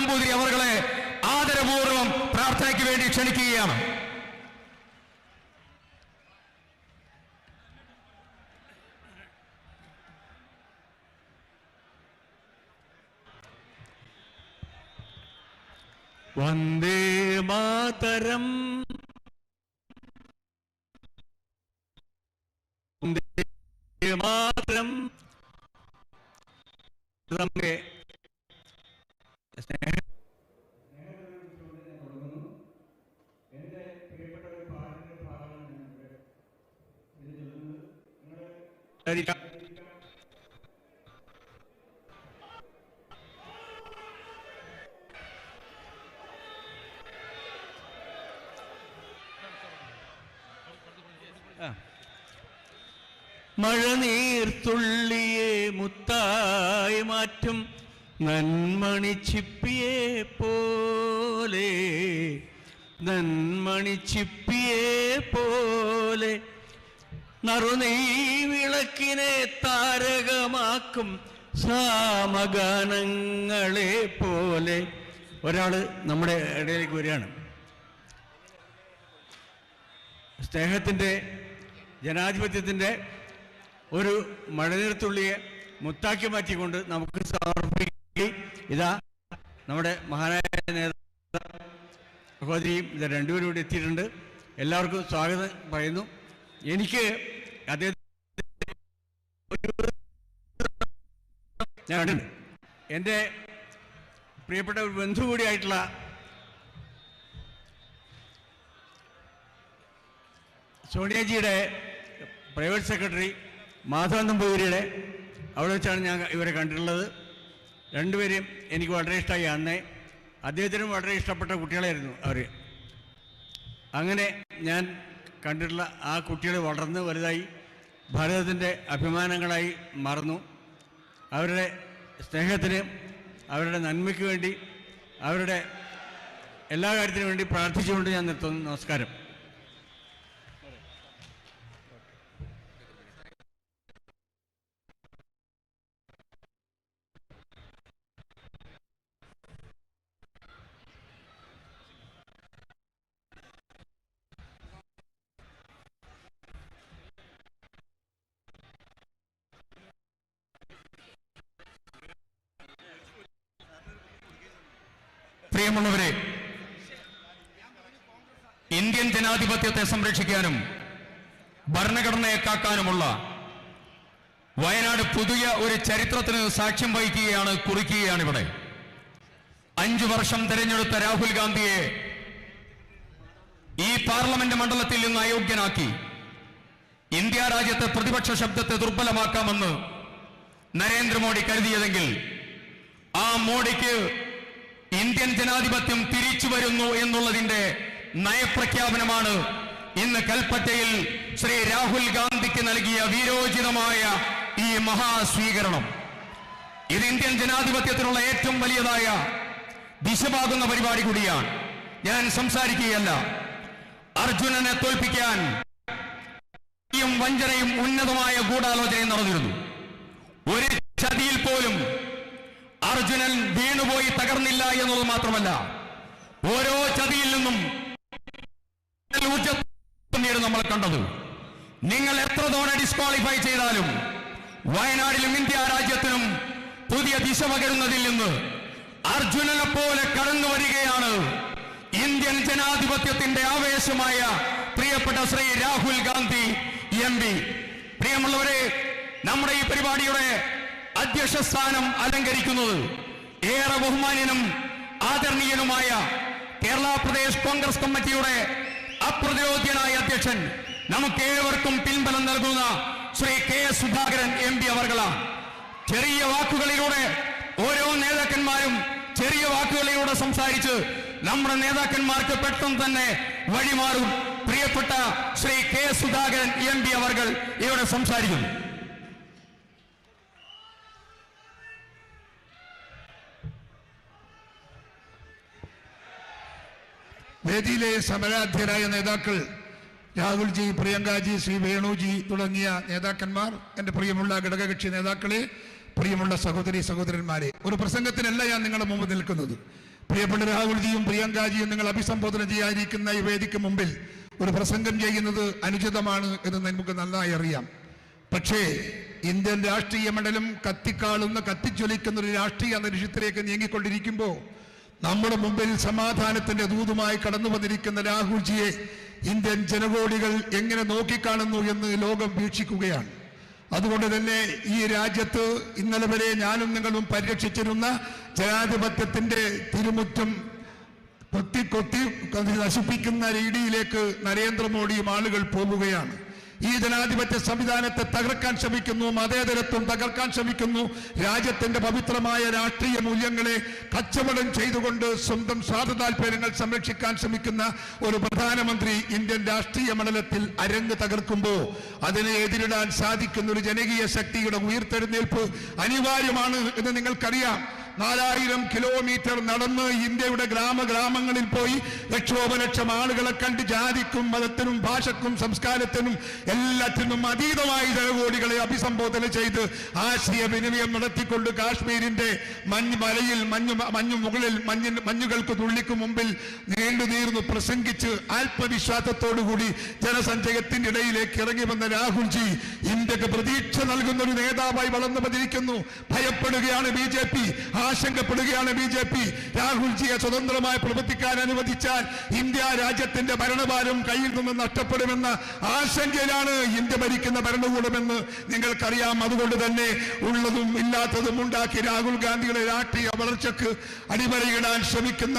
നമ്പൂതിരി അവരെ ആദരപൂർവ്വം പ്രാർത്ഥനയ്ക്ക് വേണ്ടി ക്ഷണിക്കുകയാണ്. വന്ദേ മാതരം വന്ദേ മാതരം. നമ്മുടെ മഴനീർത്തുള്ളിയെ മുത്തായി മാറ്റും നന്മണിച്ചിപ്പിയെ പോലെ, നന്മണിച്ചിപ്പിയെ പോലെ, നറുനെയ് വിളക്കിനെ താരകമാക്കും സാമഗാനങ്ങളെ പോലെ. ഒരാള് നമ്മുടെ ഇടയിലേക്ക് വരികയാണ്. സ്നേഹത്തിൻ്റെ ജനാധിപത്യത്തിൻ്റെ ഒരു മഴനീർത്തുള്ളിയെ മുത്താക്കി മാറ്റിക്കൊണ്ട് നമുക്ക് സമർപ്പിക്കുകയും ഇതാ നമ്മുടെ മഹാനായ സഹോദരിയും ഇത് രണ്ടുപേരും ഇവിടെ എത്തിയിട്ടുണ്ട്. എല്ലാവർക്കും സ്വാഗതം പറയുന്നു. എനിക്ക് ഞാൻ എൻ്റെ പ്രിയപ്പെട്ട ഒരു ബന്ധു കൂടിയായിട്ടുള്ള സോണിയാജിയുടെ പ്രൈവറ്റ് സെക്രട്ടറി മാധവൻ നമ്പൂതിരിയുടെ അവിടെ വെച്ചാണ് ഞാൻ ഇവരെ കണ്ടിട്ടുള്ളത്. രണ്ടുപേരെയും എനിക്ക് വളരെ ഇഷ്ടമായി. അന്നേ അദ്ദേഹത്തിനും വളരെ ഇഷ്ടപ്പെട്ട കുട്ടികളായിരുന്നു അവർ. അങ്ങനെ ഞാൻ കണ്ടിട്ടുള്ള ആ കുട്ടികൾ വളർന്ന് വലുതായി ഭാരതത്തിൻ്റെ അഭിമാനങ്ങളായി മാറുന്നു. അവരുടെ സ്നേഹത്തിന്, അവരുടെ നന്മയ്ക്ക് വേണ്ടി, അവരുടെ എല്ലാ കാര്യത്തിനും വേണ്ടി പ്രാർത്ഥിച്ചുകൊണ്ട് ഞാൻ നിർത്തുന്നു. നമസ്കാരം. പ്രിയമുള്ളവരെ, ഇന്ത്യൻ ജനാധിപത്യത്തെ സംരക്ഷിക്കാനും ഭരണഘടനയെ കാക്കാനുമുള്ള വയനാട് പുതിയ ഒരു ചരിത്രത്തിന് സാക്ഷ്യം വഹിക്കുകയാണ്, കുറിക്കുകയാണ്. ഇവിടെ 5 വർഷം തെരഞ്ഞെടുത്ത രാഹുൽ ഗാന്ധിയെ ഈ പാർലമെന്റ് മണ്ഡലത്തിൽ നിന്ന് അയോഗ്യനാക്കി ഇന്ത്യ രാജ്യത്തെ പ്രതിപക്ഷ ശബ്ദത്തെ ദുർബലമാക്കാമെന്ന് നരേന്ദ്രമോദി കരുതിയതെങ്കിൽ ആ മോഡിക്ക് ഇന്ത്യൻ ജനാധിപത്യം തിരിച്ചു വരുന്നു എന്നുള്ളതിന്റെ നയപ്രഖ്യാപനമാണ് ഇന്ന് കൽപ്പറ്റയിൽ ശ്രീ രാഹുൽ ഗാന്ധിക്ക് നൽകിയ വീരോചിതമായ ഈ മഹാസ്വീകരണം. ഇത് ഇന്ത്യൻ ജനാധിപത്യത്തിനുള്ള ഏറ്റവും വലിയതായ ദിശമാകുന്ന പരിപാടി കൂടിയാണ്. ഞാൻ സംസാരിക്കുകയല്ല. അർജുനനെ തോൽപ്പിക്കാൻ വഞ്ചനയും ഉന്നതമായ ഗൂഢാലോചനയും നടന്നിരുന്നു. ഒരു ചതിയിൽ പോലും അർജുനൻ വീണുപോയി തകർന്നില്ല എന്നത് മാത്രമല്ല, ഓരോ ചതിയിൽ നിന്നും നമ്മൾ കണ്ടത്. നിങ്ങൾ എത്ര തവണ ഡിസ്ക്വാളിഫൈ ചെയ്താലും വയനാടിലും ഇന്ത്യ രാജ്യത്തിനും പുതിയ ദിശ പകരുന്നതിൽ നിന്ന് അർജുനനെ പോലെ കടന്നു വരികയാണ് ഇന്ത്യൻ ജനാധിപത്യത്തിന്റെ ആവേശമായ പ്രിയപ്പെട്ട ശ്രീ രാഹുൽ ഗാന്ധി MP. പ്രിയമുള്ളവരെ, നമ്മുടെ ഈ പരിപാടിയുടെ അധ്യക്ഷ സ്ഥാനം അലങ്കരിക്കുന്നത് ഏറെ ബഹുമാന്യനും ആദരണീയനുമായ കേരള പ്രദേശ് കോൺഗ്രസ് കമ്മിറ്റിയുടെ അപ്രതിരോധ്യനായ അധ്യക്ഷൻ, നമുക്കേവർക്കും പിൻബലം നൽകുന്ന ശ്രീ സുധാകരൻ MP അവർകളാണ്. ചെറിയ വാക്കുകളിലൂടെ ഓരോ നേതാക്കന്മാരും ചെറിയ വാക്കുകളിലൂടെ സംസാരിച്ച് നമ്മുടെ നേതാക്കന്മാർക്ക് പെട്ടെന്ന് തന്നെ വഴിമാറും. പ്രിയപ്പെട്ട ശ്രീ സുധാകരൻ MP അവർകൾ ഇവിടെ സംസാരിക്കുന്നു. വേദിയിലെ സമരാധ്യരായ നേതാക്കൾ രാഹുൽജി, പ്രിയങ്കാജി, ശ്രീ വേണുജി തുടങ്ങിയ നേതാക്കന്മാർ, എൻ്റെ പ്രിയമുള്ള ഘടകകക്ഷി നേതാക്കളെ, പ്രിയമുള്ള സഹോദരി സഹോദരന്മാരെ, ഒരു പ്രസംഗത്തിനല്ല ഞാൻ നിങ്ങളുടെ മുമ്പ് നിൽക്കുന്നത്. പ്രിയപ്പെട്ട രാഹുൽജിയും പ്രിയങ്കാജിയും നിങ്ങൾ അഭിസംബോധന ചെയ്യാതിരിക്കുന്ന ഈ വേദിക്ക് മുമ്പിൽ ഒരു പ്രസംഗം ചെയ്യുന്നത് അനുചിതമാണ് എന്ന് നമുക്ക് നന്നായി അറിയാം. പക്ഷേ ഇന്ത്യൻ രാഷ്ട്രീയ മണ്ഡലം കത്തിജ്വലിക്കുന്ന ഒരു രാഷ്ട്രീയ അന്തരീക്ഷത്തിലേക്ക് നീങ്ങിക്കൊണ്ടിരിക്കുമ്പോൾ നമ്മുടെ മുമ്പിൽ സമാധാനത്തിന്റെ ദൂതുമായി കടന്നു വന്നിരിക്കുന്ന രാഹുൽജിയെ ഇന്ത്യൻ ജനകോടികൾ എങ്ങനെ നോക്കിക്കാണുന്നു എന്ന് ലോകം വീക്ഷിക്കുകയാണ്. അതുകൊണ്ട് തന്നെ ഈ രാജ്യത്ത് ഇന്നലെ വരെ ഞാനും നിങ്ങളും പരിരക്ഷിച്ചിരുന്ന ജനാധിപത്യത്തിന്റെ തിരുമുറ്റം കൊത്തി നശിപ്പിക്കുന്ന രീതിയിലേക്ക് നരേന്ദ്രമോദിയും ആളുകൾ പോവുകയാണ്. ഈ ജനാധിപത്യ സംവിധാനത്തെ തകർക്കാൻ ശ്രമിക്കുന്നു, മതേതരത്വം തകർക്കാൻ ശ്രമിക്കുന്നു, രാജ്യത്തിന്റെ പവിത്രമായ രാഷ്ട്രീയ മൂല്യങ്ങളെ കച്ചവടം ചെയ്തുകൊണ്ട് സ്വന്തം സ്വാർത്ഥ താല്പര്യങ്ങൾ സംരക്ഷിക്കാൻ ശ്രമിക്കുന്ന ഒരു പ്രധാനമന്ത്രി ഇന്ത്യൻ രാഷ്ട്രീയ മണ്ഡലത്തിൽ അരങ്ങ് തകർക്കുമ്പോൾ അതിനെ എതിരിടാൻ സാധിക്കുന്ന ഒരു ജനകീയ ശക്തിയുടെ ഉയർത്തെഴുന്നേൽപ്പ് അനിവാര്യമാണ് എന്ന് നിങ്ങൾക്കറിയാം. 4000 കിലോമീറ്റർ നടന്ന് ഇന്ത്യയുടെ ഗ്രാമങ്ങളിൽ പോയി ലക്ഷോപലക്ഷം ആളുകളെ കണ്ട് ജാതിക്കും മതത്തിനും ഭാഷക്കും സംസ്കാരത്തിനും എല്ലാത്തിനും അതീതമായി ജനകോടികളെ അഭിസംബോധന ചെയ്ത് ആശയവിനിമയം നടത്തിക്കൊണ്ട് കാശ്മീരിന്റെ മലയിൽ മുകളിൽ മഞ്ഞുകൾക്ക് തുള്ളിക്ക് മുമ്പിൽ നീണ്ടു പ്രസംഗിച്ച് ആത്മവിശ്വാസത്തോടുകൂടി ജനസഞ്ചയത്തിന്റെ ഇടയിലേക്ക് ഇറങ്ങി വന്ന രാഹുൽജി ഇന്ത്യക്ക് പ്രതീക്ഷ നൽകുന്ന ഒരു നേതാവായി വളർന്നു വന്നിരിക്കുന്നു. ഭയപ്പെടുകയാണ് BJP, ആശങ്കപ്പെടുകയാണ് BJP. രാഹുൽജിയെ സ്വതന്ത്രമായി പ്രവർത്തിക്കാൻ അനുവദിച്ചാൽ ഇന്ത്യ രാജ്യത്തിന്റെ ഭരണഭാരം കയ്യിൽ നിന്ന് നഷ്ടപ്പെടുമെന്ന ആശങ്കയിലാണ് ഇന്ത്യ ഭരിക്കുന്ന ഭരണകൂടമെന്ന് നിങ്ങൾക്കറിയാം. അതുകൊണ്ട് തന്നെ ഉള്ളതും ഇല്ലാത്തതും ഉണ്ടാക്കി രാഹുൽ ഗാന്ധിയുടെ രാഷ്ട്രീയ വളർച്ചയ്ക്ക് അടിമറിയിടാൻ ശ്രമിക്കുന്ന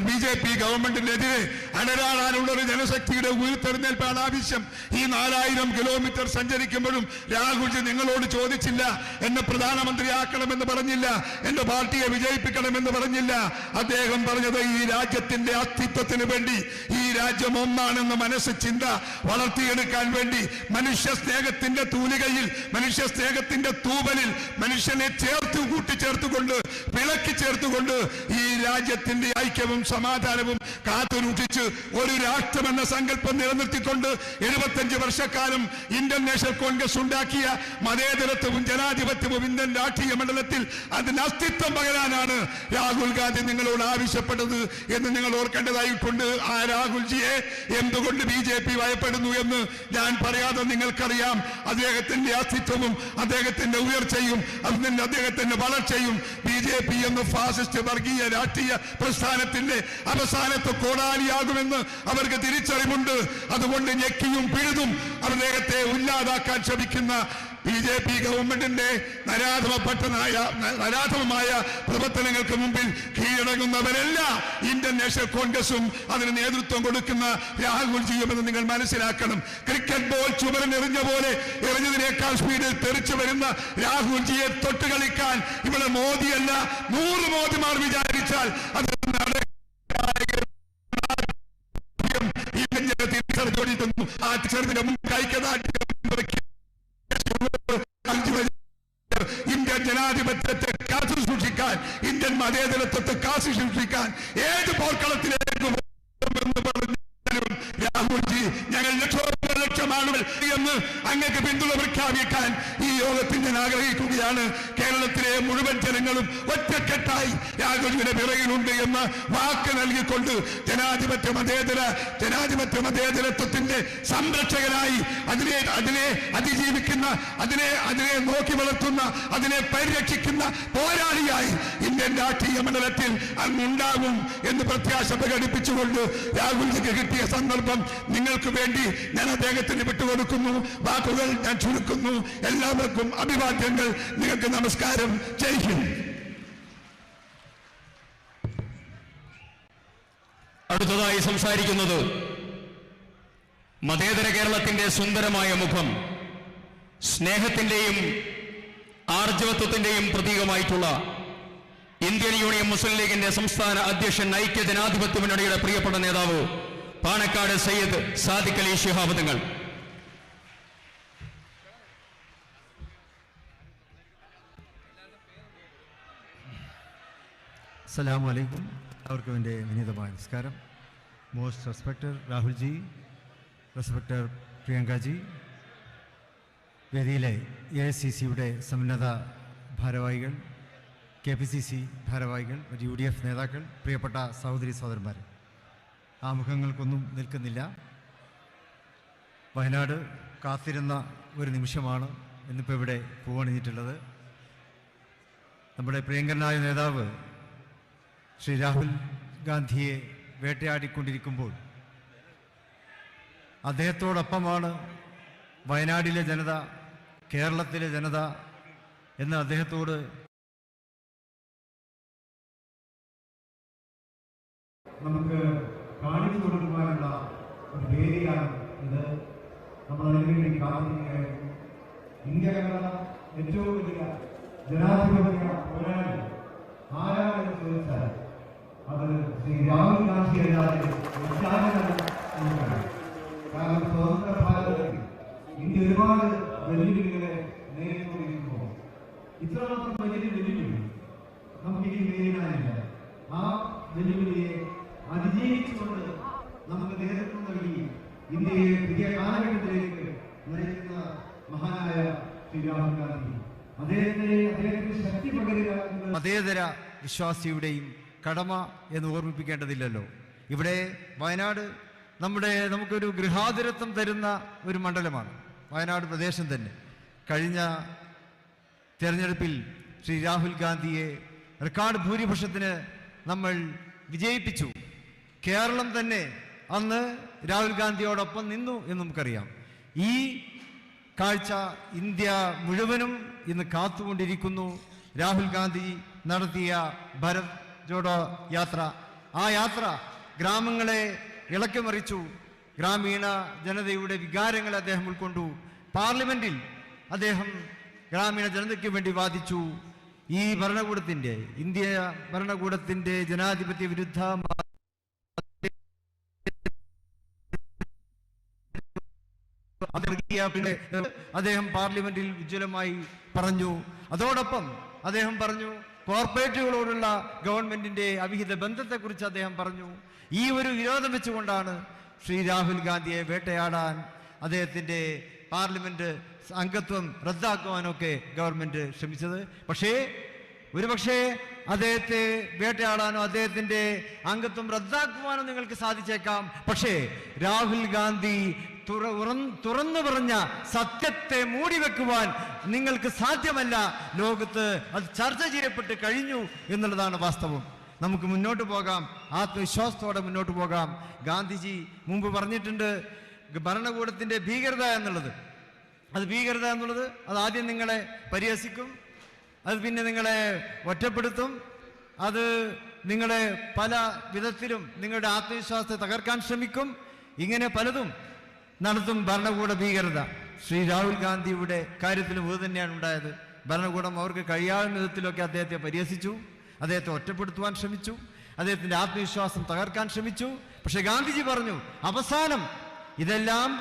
BJP ഗവൺമെന്റിനെതിരെ അടരാടാനുള്ള ഒരു ജനശക്തിയുടെ ഉയർത്തെഴുന്നേൽപ്പാണ് ആവശ്യം. ഈ 4000 കിലോമീറ്റർ സഞ്ചരിക്കുമ്പോഴും രാഹുൽജി നിങ്ങളോട് ചോദിച്ചില്ല, എന്നെ പ്രധാനമന്ത്രിയാക്കണമെന്ന് പറഞ്ഞില്ല, എന്റെ പാർട്ടിയെ വിജയിപ്പിക്കണമെന്ന് പറഞ്ഞില്ല. അദ്ദേഹം പറഞ്ഞത് ഈ രാജ്യത്തിന്റെ അസ്തിത്വത്തിന് വേണ്ടി, ഈ രാജ്യം ഒന്നാണെന്ന ചിന്ത വളർത്തിയെടുക്കാൻ വേണ്ടി മനുഷ്യ സ്നേഹത്തിന്റെ തൂലികയിൽ, മനുഷ്യ സ്നേഹത്തിന്റെ തൂവലിൽ മനുഷ്യനെ കൂട്ടിച്ചേർത്തുകൊണ്ട് വിളക്കി ചേർത്തുകൊണ്ട് ഈ രാജ്യത്തിന്റെ ഐക്യവും സമാധാനവും കാത്തുരൂക്ഷിച്ച് ഒരു രാഷ്ട്രമെന്ന സങ്കല്പം നിലനിർത്തിക്കൊണ്ട് 75 വർഷക്കാലം ഇന്ത്യൻ നാഷണൽ കോൺഗ്രസ് ഉണ്ടാക്കിയ മതേതരത്വവും ജനാധിപത്യവും ഇന്ത്യൻ രാഷ്ട്രീയ മണ്ഡലത്തിൽ അതിന് അസ്തിത്വം പകരാനാണ് രാഹുൽ ഗാന്ധി നിങ്ങളോട് ആവശ്യപ്പെട്ടത് എന്ന് നിങ്ങൾ ഓർക്കേണ്ടതായിട്ടുണ്ട്. ആ രാഹുൽജിയെ എന്തുകൊണ്ട് BJP ഭയപ്പെടുന്നു എന്ന് ഞാൻ പറയാതെ നിങ്ങൾക്കറിയാം. അദ്ദേഹത്തിന്റെ അസ്തിത്വവും അദ്ദേഹത്തിന്റെ ഉയർച്ചയും അദ്ദേഹത്തിന്റെ വളർച്ചയും BJP എന്ന ഫാസിസ്റ്റ് വർഗീയ രാഷ്ട്രീയ പ്രസ്ഥാനത്തിന്റെ അവസാനത്തെ കോടാലിയാകുമെന്ന് അവർക്ക് തിരിച്ചറിവുണ്ട്. അതുകൊണ്ട് ഞെക്കിയും പിഴുതും അദ്ദേഹത്തെ ഇല്ലാതാക്കാൻ ശ്രമിക്കുന്ന BJP ഗവൺമെന്റിന്റെ നരാധമമായ പ്രവർത്തനങ്ങൾക്ക് മുമ്പിൽ കീഴടങ്ങുന്നവരല്ല ഇന്ത്യൻ നാഷണൽ കോൺഗ്രസും അതിന് നേതൃത്വം കൊടുക്കുന്ന രാഹുൽജിയും എന്ന് നിങ്ങൾ മനസ്സിലാക്കണം. ക്രിക്കറ്റ് ബോൾ ചുമരിനെറിഞ്ഞ പോലെ എറിഞ്ഞതിനേക്കാൾ സ്പീഡിൽ തെറിച്ചു വരുന്ന രാഹുൽജിയെ തൊട്ട് കളിക്കാൻ ഇവിടെ മോദിയല്ല 100 മോദിമാർ വിചാരിച്ചാൽ അത് ആ ചെറുതിന്റെ ഇന്ത്യൻ ജനാധിപത്യത്തെ കാത്തു സൂക്ഷിക്കാൻ, ഇന്ത്യൻ മതേതരത്വത്തെ കാത്തു സൂക്ഷിക്കാൻ ഏത് പോർക്കളത്തിലേക്കും രാഹുൽജി ഞങ്ങൾ ലക്ഷം ആളുകൾ എന്ന് അങ്ങക്ക് പിന്തുണ പ്രഖ്യാപിക്കാൻ ഈ യോഗത്തിൽ ഞാൻ ആഗ്രഹിക്കുകയാണ്. കേരളത്തിലെ മുഴുവൻ ജനങ്ങളും ഒറ്റക്കെട്ടായി രാഹുൽജിയുടെ പിറകിലുണ്ട് എന്ന വാക്ക് നൽകിക്കൊണ്ട് ജനാധിപത്യ മതേതരത്വത്തിന്റെ സംരക്ഷകനായി അതിനെ അതിജീവിക്കുന്ന, അതിനെ നോക്കി വളർത്തുന്ന, അതിനെ പരിരക്ഷിക്കുന്ന പോരാളിയായി ഇന്ത്യൻ രാഷ്ട്രീയ മണ്ഡലത്തിൽ അങ്ങുണ്ടാകും എന്ന് പ്രത്യാശ പ്രകടിപ്പിച്ചുകൊണ്ട് രാഹുൽജിക്ക് കിട്ടിയ സന്ദർഭം നിങ്ങൾക്ക് വേണ്ടി ഞാൻ അദ്ദേഹത്തിന് വിട്ടുകൊടുക്കുന്നു. വാക്കുകൾ ഞാൻ ചുരുക്കുന്നു. എല്ലാവർക്കും അഭിവാദ്യങ്ങൾ. നിങ്ങൾക്ക് നമസ്കാരം. ജയ് ഹിന്ദ്. അടുത്തതായി സംസാരിക്കുന്നത് മതേതര കേരളത്തിന്റെ സുന്ദരമായ മുഖം, സ്നേഹത്തിന്റെയും ആർജവത്വത്തിന്റെയും പ്രതീകമായിട്ടുള്ള ഇന്ത്യൻ യൂണിയൻ മുസ്ലിം ലീഗിന്റെ സംസ്ഥാന അധ്യക്ഷൻ, ഐക്യ ജനാധിപത്യ മുന്നണിയുടെ പ്രിയപ്പെട്ട നേതാവ് പാണക്കാട് സയ്യിദ് സാദിഖ് അലി ശിഹാബ് തങ്ങൾ. അസ്സലാമു അലൈക്കും. എല്ലാവർക്കും എൻ്റെ വിനീതമായ നമസ്കാരം. Most respected Rahulji, respected Priyanka ji, വേദിയിലെ AICCയുടെ സമുന്നത ഭാരവാഹികൾ, KPCC ഭാരവാഹികൾ, UDF നേതാക്കൾ, പ്രിയപ്പെട്ട സഹോദരി സഹോദരന്മാർ, ആമുഖങ്ങൾക്കൊന്നും നിൽക്കുന്നില്ല. വയനാട് കാത്തിരുന്ന ഒരു നിമിഷമാണ് ഇന്നിപ്പോൾ ഇവിടെ പൂവണിഞ്ഞിട്ടുള്ളത്. നമ്മുടെ പ്രിയങ്കരനായ നേതാവ് ശ്രീ രാഹുൽ ഗാന്ധിയെ വേട്ടയാടിക്കൊണ്ടിരിക്കുമ്പോൾ അദ്ദേഹത്തോടൊപ്പമാണ് വയനാടിലെ ജനത, കേരളത്തിലെ ജനത എന്ന് അദ്ദേഹത്തോട് നമുക്ക് കാണിച്ചു കൊടുക്കുവാനുള്ള ഒരു വേദിയാണ് ഇത്. നമ്മൾ അതിനുവേണ്ടി കാത്തിരിക്കുകയായിരുന്നു. ഇന്ത്യ കണ്ട ഏറ്റവും വലിയ ജനാധിപത്യ പോരാളി ആരാണെന്ന് ചോദിച്ചാൽ അത് ശ്രീ രാഹുൽ ഗാന്ധി അല്ലാതെ നമുക്കറിയാം. കാരണം സ്വതന്ത്ര ഭാരതത്തിൽ ഇന്ത്യ ഒരുപാട് വെല്ലുവിളികളെ നേരിട്ടുകൊണ്ടിരിക്കുമ്പോൾ ഇത്രമാത്രം വലിയ വെല്ലുവിളി നമുക്കിനി നേരിടാനില്ല. ആ വെല്ലുവിളിയെ അതിജീവിച്ചുകൊണ്ട് നമുക്ക് നേതൃത്വം നൽകി ഇന്ത്യയെ പുതിയ കാലഘട്ടത്തിലേക്ക് നയിക്കുന്ന മഹാനായ ശ്രീ രാഹുൽ ഗാന്ധി, അദ്ദേഹത്തിന് ശക്തി പകരുക മതേതര വിശ്വാസിയുടെയും കടമ എന്ന് ഓർമ്മിപ്പിക്കേണ്ടതില്ലല്ലോ. ഇവിടെ വയനാട് നമുക്കൊരു ഗൃഹാതുരത്വം തരുന്ന ഒരു മണ്ഡലമാണ് വയനാട് പ്രദേശം തന്നെ. കഴിഞ്ഞ തെരഞ്ഞെടുപ്പിൽ ശ്രീ രാഹുൽ ഗാന്ധിയെ റെക്കോർഡ് ഭൂരിപക്ഷത്തിന് നമ്മൾ വിജയിപ്പിച്ചു. കേരളം തന്നെ അന്ന് രാഹുൽ ഗാന്ധിയോടൊപ്പം നിന്നു എന്ന് നമുക്കറിയാം. ഈ കാഴ്ച ഇന്ത്യ മുഴുവനും ഇന്ന് കാത്തുകൊണ്ടിരിക്കുന്നു. രാഹുൽ ഗാന്ധി നടത്തിയ ഭാരത് ജോഡോ യാത്ര, ആ യാത്ര ഗ്രാമങ്ങളെ ഇളക്കിമറിച്ചു. ഗ്രാമീണ ജനതയുടെ വികാരങ്ങളെ അദ്ദേഹം ഉൾക്കൊണ്ടു. പാർലമെന്റിൽ അദ്ദേഹം ഗ്രാമീണ ജനതയ്ക്ക് വേണ്ടി വാദിച്ചു. ഈ ഭരണകൂടത്തിന്റെ, ഇന്ത്യ ഭരണകൂടത്തിന്റെ ജനാധിപത്യ വിരുദ്ധ അദ്ദേഹം പാർലമെന്റിൽ ഉജ്ജ്വലമായി പറഞ്ഞു. അതോടൊപ്പം അദ്ദേഹം പറഞ്ഞു കോർപ്പറേറ്റുകളോടുള്ള ഗവൺമെന്റിന്റെ അവിഹിത ബന്ധത്തെക്കുറിച്ച് അദ്ദേഹം പറഞ്ഞു. ഈ ഒരു വിരോധം വെച്ചുകൊണ്ടാണ് ശ്രീ രാഹുൽ ഗാന്ധിയെ വേട്ടയാടാൻ, അദ്ദേഹത്തിന്റെ പാർലമെന്റ് അംഗത്വം റദ്ദാക്കുവാനൊക്കെ ഗവൺമെന്റ് ശ്രമിച്ചത്. ഒരുപക്ഷേ അദ്ദേഹത്തെ വേട്ടയാടാനോ അദ്ദേഹത്തിന്റെ അംഗത്വം റദ്ദാക്കുവാനോ നിങ്ങൾക്ക് സാധിച്ചേക്കാം. പക്ഷേ രാഹുൽ ഗാന്ധി തുറന്നു പറഞ്ഞ സത്യത്തെ മൂടിവെക്കുവാൻ നിങ്ങൾക്ക് സാധ്യമല്ല. ലോകത്ത് അത് ചർച്ച ചെയ്യപ്പെട്ട് കഴിഞ്ഞു എന്നുള്ളതാണ് വാസ്തവം. നമുക്ക് മുന്നോട്ട് പോകാം, ആത്മവിശ്വാസത്തോടെ മുന്നോട്ട് പോകാം. ഗാന്ധിജി മുമ്പ് പറഞ്ഞിട്ടുണ്ട്, ഭരണകൂടത്തിന്റെ ഭീകരത എന്നുള്ളത് അത് ആദ്യം നിങ്ങളെ പരിഹസിക്കും, അത് പിന്നെ നിങ്ങളെ ഒറ്റപ്പെടുത്തും, അത് നിങ്ങളെ പല വിധത്തിലും നിങ്ങളുടെ ആത്മവിശ്വാസത്തെ തകർക്കാൻ ശ്രമിക്കും. ഇങ്ങനെ പലതും നടത്തും ഭരണകൂട ഭീകരത. ശ്രീ രാഹുൽ ഗാന്ധിയുടെ കാര്യത്തിലും ഇത് തന്നെയാണ് ഉണ്ടായത്. ഭരണകൂടം അവർക്ക് കഴിയാവുന്ന വിധത്തിലൊക്കെ അദ്ദേഹത്തെ പരിഹസിച്ചു, അദ്ദേഹത്തെ ഒറ്റപ്പെടുത്തുവാൻ ശ്രമിച്ചു, അദ്ദേഹത്തിന്റെ ആത്മവിശ്വാസം തകർക്കാൻ ശ്രമിച്ചു. പക്ഷെ ഗാന്ധിജി പറഞ്ഞു, അവസാനം ഇതെല്ലാം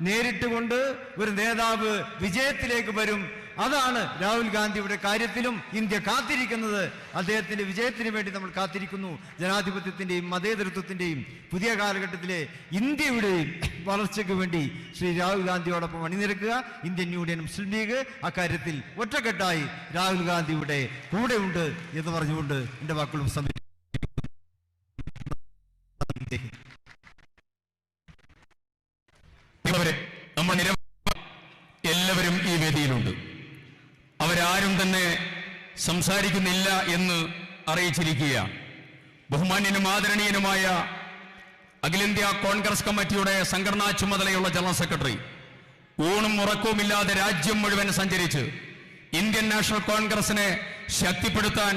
നേരിട്ടുകൊണ്ട് ഒരു നേതാവ് വിജയത്തിലേക്ക് വരും. അതാണ് രാഹുൽ ഗാന്ധിയുടെ കാര്യത്തിലും ഇന്ത്യ കാത്തിരിക്കുന്നത്. അദ്ദേഹത്തിന്റെ വിജയത്തിന് വേണ്ടി നമ്മൾ കാത്തിരിക്കുന്നു. ജനാധിപത്യത്തിന്റെയും മതേതരത്വത്തിന്റെയും പുതിയ കാലഘട്ടത്തിലെ ഇന്ത്യയുടെയും വളർച്ചയ്ക്ക് വേണ്ടി ശ്രീ രാഹുൽ ഗാന്ധിയോടൊപ്പം അണിനിരക്കുക. ഇന്ത്യൻ യൂണിയൻ മുസ്ലിം ലീഗ് അക്കാര്യത്തിൽ ഒറ്റക്കെട്ടായി രാഹുൽ ഗാന്ധിയുടെ കൂടെയുണ്ട് എന്ന് പറഞ്ഞുകൊണ്ട് എന്റെ വാക്കുകളും എല്ലാവരും ഈ വേദിയിലുണ്ട്. അവരാരും തന്നെ സംസാരിക്കുന്നില്ല എന്ന് അറിയിച്ചിരിക്കുകയാണ്. ബഹുമാന്യനും ആദരണീയനുമായ അഖിലേന്ത്യാ കോൺഗ്രസ് കമ്മിറ്റിയുടെ സംഘടനാ ചുമതലയുള്ള ജനറൽ സെക്രട്ടറി ഊണും ഉറക്കവുമില്ലാതെ രാജ്യം മുഴുവൻ സഞ്ചരിച്ച് ഇന്ത്യൻ നാഷണൽ കോൺഗ്രസിനെ ശക്തിപ്പെടുത്താൻ,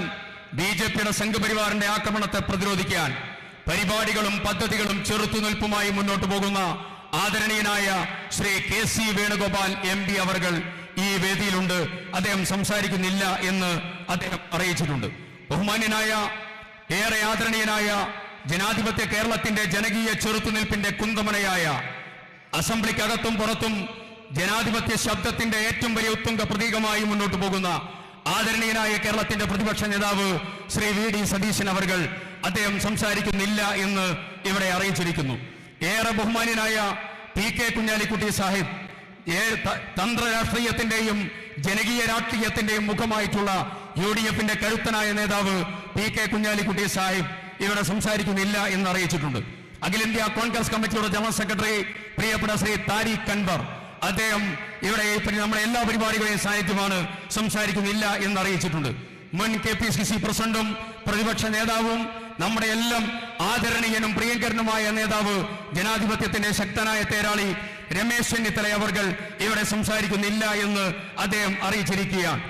BJPയുടെ സംഘപരിവാറിന്റെ ആക്രമണത്തെ പ്രതിരോധിക്കാൻ പരിപാടികളും പദ്ധതികളും ചെറുത്തുനിൽപ്പുമായി മുന്നോട്ട് പോകുന്ന ആദരണീയനായ ശ്രീ KC വേണുഗോപാൽ MP അവർകൾ ഈ വേദിയിലുണ്ട്. അദ്ദേഹം സംസാരിക്കുന്നില്ല എന്ന് അദ്ദേഹം അറിയിച്ചിട്ടുണ്ട്. ബഹുമാന്യനായ, ഏറെ ആദരണീയനായ ജനാധിപത്യ കേരളത്തിന്റെ ജനകീയ ചെറുത്തുനിൽപ്പിന്റെ കുന്തമനയായ, അസംബ്ലിക്കകത്തും പുറത്തും ജനാധിപത്യ ശബ്ദത്തിന്റെ ഏറ്റവും വലിയ ഉത്തുംഗ പ്രതീകമായി മുന്നോട്ട് പോകുന്ന ആദരണീയനായ കേരളത്തിന്റെ പ്രതിപക്ഷ നേതാവ് ശ്രീ VD സതീശൻ അവർകൾ അദ്ദേഹം സംസാരിക്കുന്നില്ല എന്ന് ഇവിടെ അറിയിച്ചിരിക്കുന്നു. ഏറെ ബഹുമാന്യനായ PK കുഞ്ഞാലിക്കുട്ടി സാഹിബ് തന്ത്ര രാഷ്ട്രീയത്തിന്റെയും ജനകീയ രാഷ്ട്രീയത്തിന്റെയും മുഖമായിട്ടുള്ള UDF-ന്റെ കരുത്തനായ നേതാവ് PK കുഞ്ഞാലിക്കുട്ടി സാഹിബ് ഇവിടെ സംസാരിക്കുന്നില്ല എന്ന് അറിയിച്ചിട്ടുണ്ട്. അഖിലേന്ത്യാ കോൺഗ്രസ് കമ്മിറ്റിയുടെ ജനറൽ സെക്രട്ടറി പ്രിയപ്പെട്ട ശ്രീ താരിഖ് അൻവർ, അദ്ദേഹം ഇവിടെ നമ്മുടെ എല്ലാ പരിപാടികളെയും സാന്നിധ്യമാണ്, സംസാരിക്കുന്നില്ല എന്ന് അറിയിച്ചിട്ടുണ്ട്. മുൻ KPCC പ്രസിഡന്റും പ്രതിപക്ഷ നേതാവും നമ്മുടെ എല്ലാം ആദരണീയനും പ്രിയങ്കരനുമായ നേതാവ്, ജനാധിപത്യത്തിന്റെ ശക്തനായ തേരാളി രമേശ് ചെന്നിത്തല അവർകൾ ഇവിടെ സംസാരിക്കുന്നില്ല എന്ന് അദ്ദേഹം അറിയിച്ചിരിക്കുകയാണ്.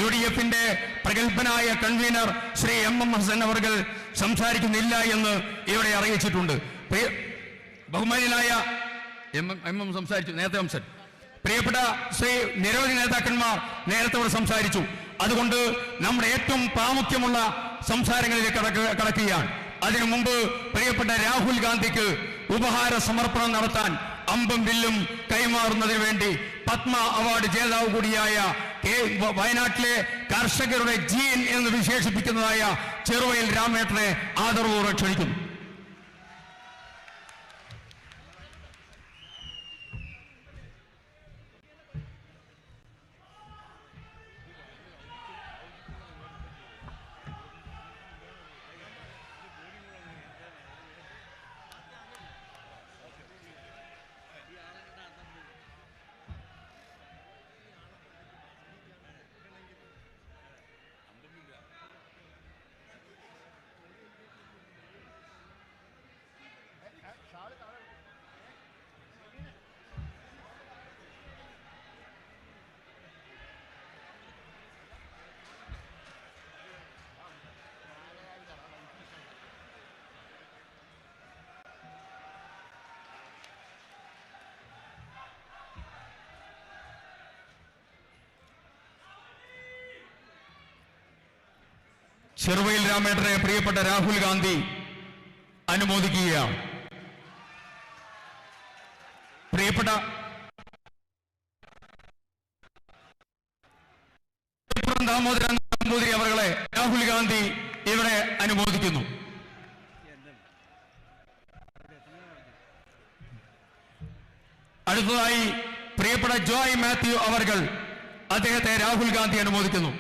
UDF-ന്റെ പ്രഗത്ഭനായ കൺവീനർ ശ്രീ MM ഹസൻ അവർകൾ സംസാരിക്കുന്നില്ല എന്ന് ഇവിടെ അറിയിച്ചിട്ടുണ്ട്. ബഹുമാനായ MM സംസാരിച്ചു, നേരത്തെ സംസാരിച്ചു. പ്രിയപ്പെട്ട ശ്രീ നിരവധി നേതാക്കന്മാർ നേരത്തെ ഇവിടെ സംസാരിച്ചു. അതുകൊണ്ട് നമ്മുടെ ഏറ്റവും പ്രാമുഖ്യമുള്ള സംസാരങ്ങളിലേക്ക് കടക്കുകയാണ്. അതിനു മുമ്പ് പ്രിയപ്പെട്ട രാഹുൽ ഗാന്ധിക്ക് ഉപഹാര സമർപ്പണം നടത്താൻ അമ്പും വില്ലും കൈമാറുന്നതിന് വേണ്ടി പത്മ അവാർഡ് ജേതാവ് കൂടിയായ വയനാട്ടിലെ കർഷകരുടെ ജീൻ എന്ന് വിശേഷിപ്പിക്കുന്നതായ ചെറുവയൽ രാമേട്ടനെ ആദരവോടെ ക്ഷണിക്കുന്നു. ചെറുവയൽ രാമേട്ടനെ പ്രിയപ്പെട്ട രാഹുൽ ഗാന്ധി അനുമോദിക്കുകയാണ്. പ്രിയപ്പെട്ട ദാമോദരൻ നമ്പൂതിരി അവരെ രാഹുൽ ഗാന്ധി ഇവിടെ അനുമോദിക്കുന്നു. അടുത്തതായി പ്രിയപ്പെട്ട ജോയ് മാത്യു അവർകൾ, അദ്ദേഹത്തെ രാഹുൽ ഗാന്ധി അനുമോദിക്കുന്നു.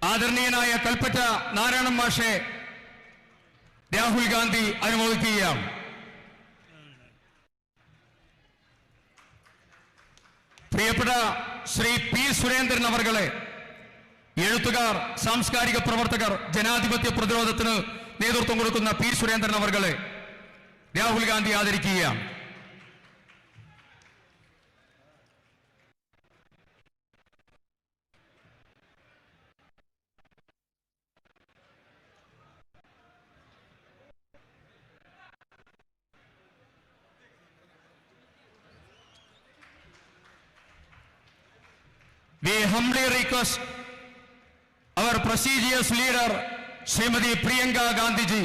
ആദരണീയനായ കൽപ്പറ്റ നാരായണൻ മാഷെ രാഹുൽ ഗാന്ധി അനുമോദിക്കുകയാണ്. പ്രിയപ്പെട്ട ശ്രീ P. സുരേന്ദ്രൻ അവർകളെ, എഴുത്തുകാർ, സാംസ്കാരിക പ്രവർത്തകർ, ജനാധിപത്യ പ്രതിരോധത്തിന് നേതൃത്വം കൊടുക്കുന്ന P. Surendran അവർകളെ Rahul Gandhi ആദരിക്കുകയാണ്. We humbly request our prestigious leader, Srimati Priyanka Gandhiji,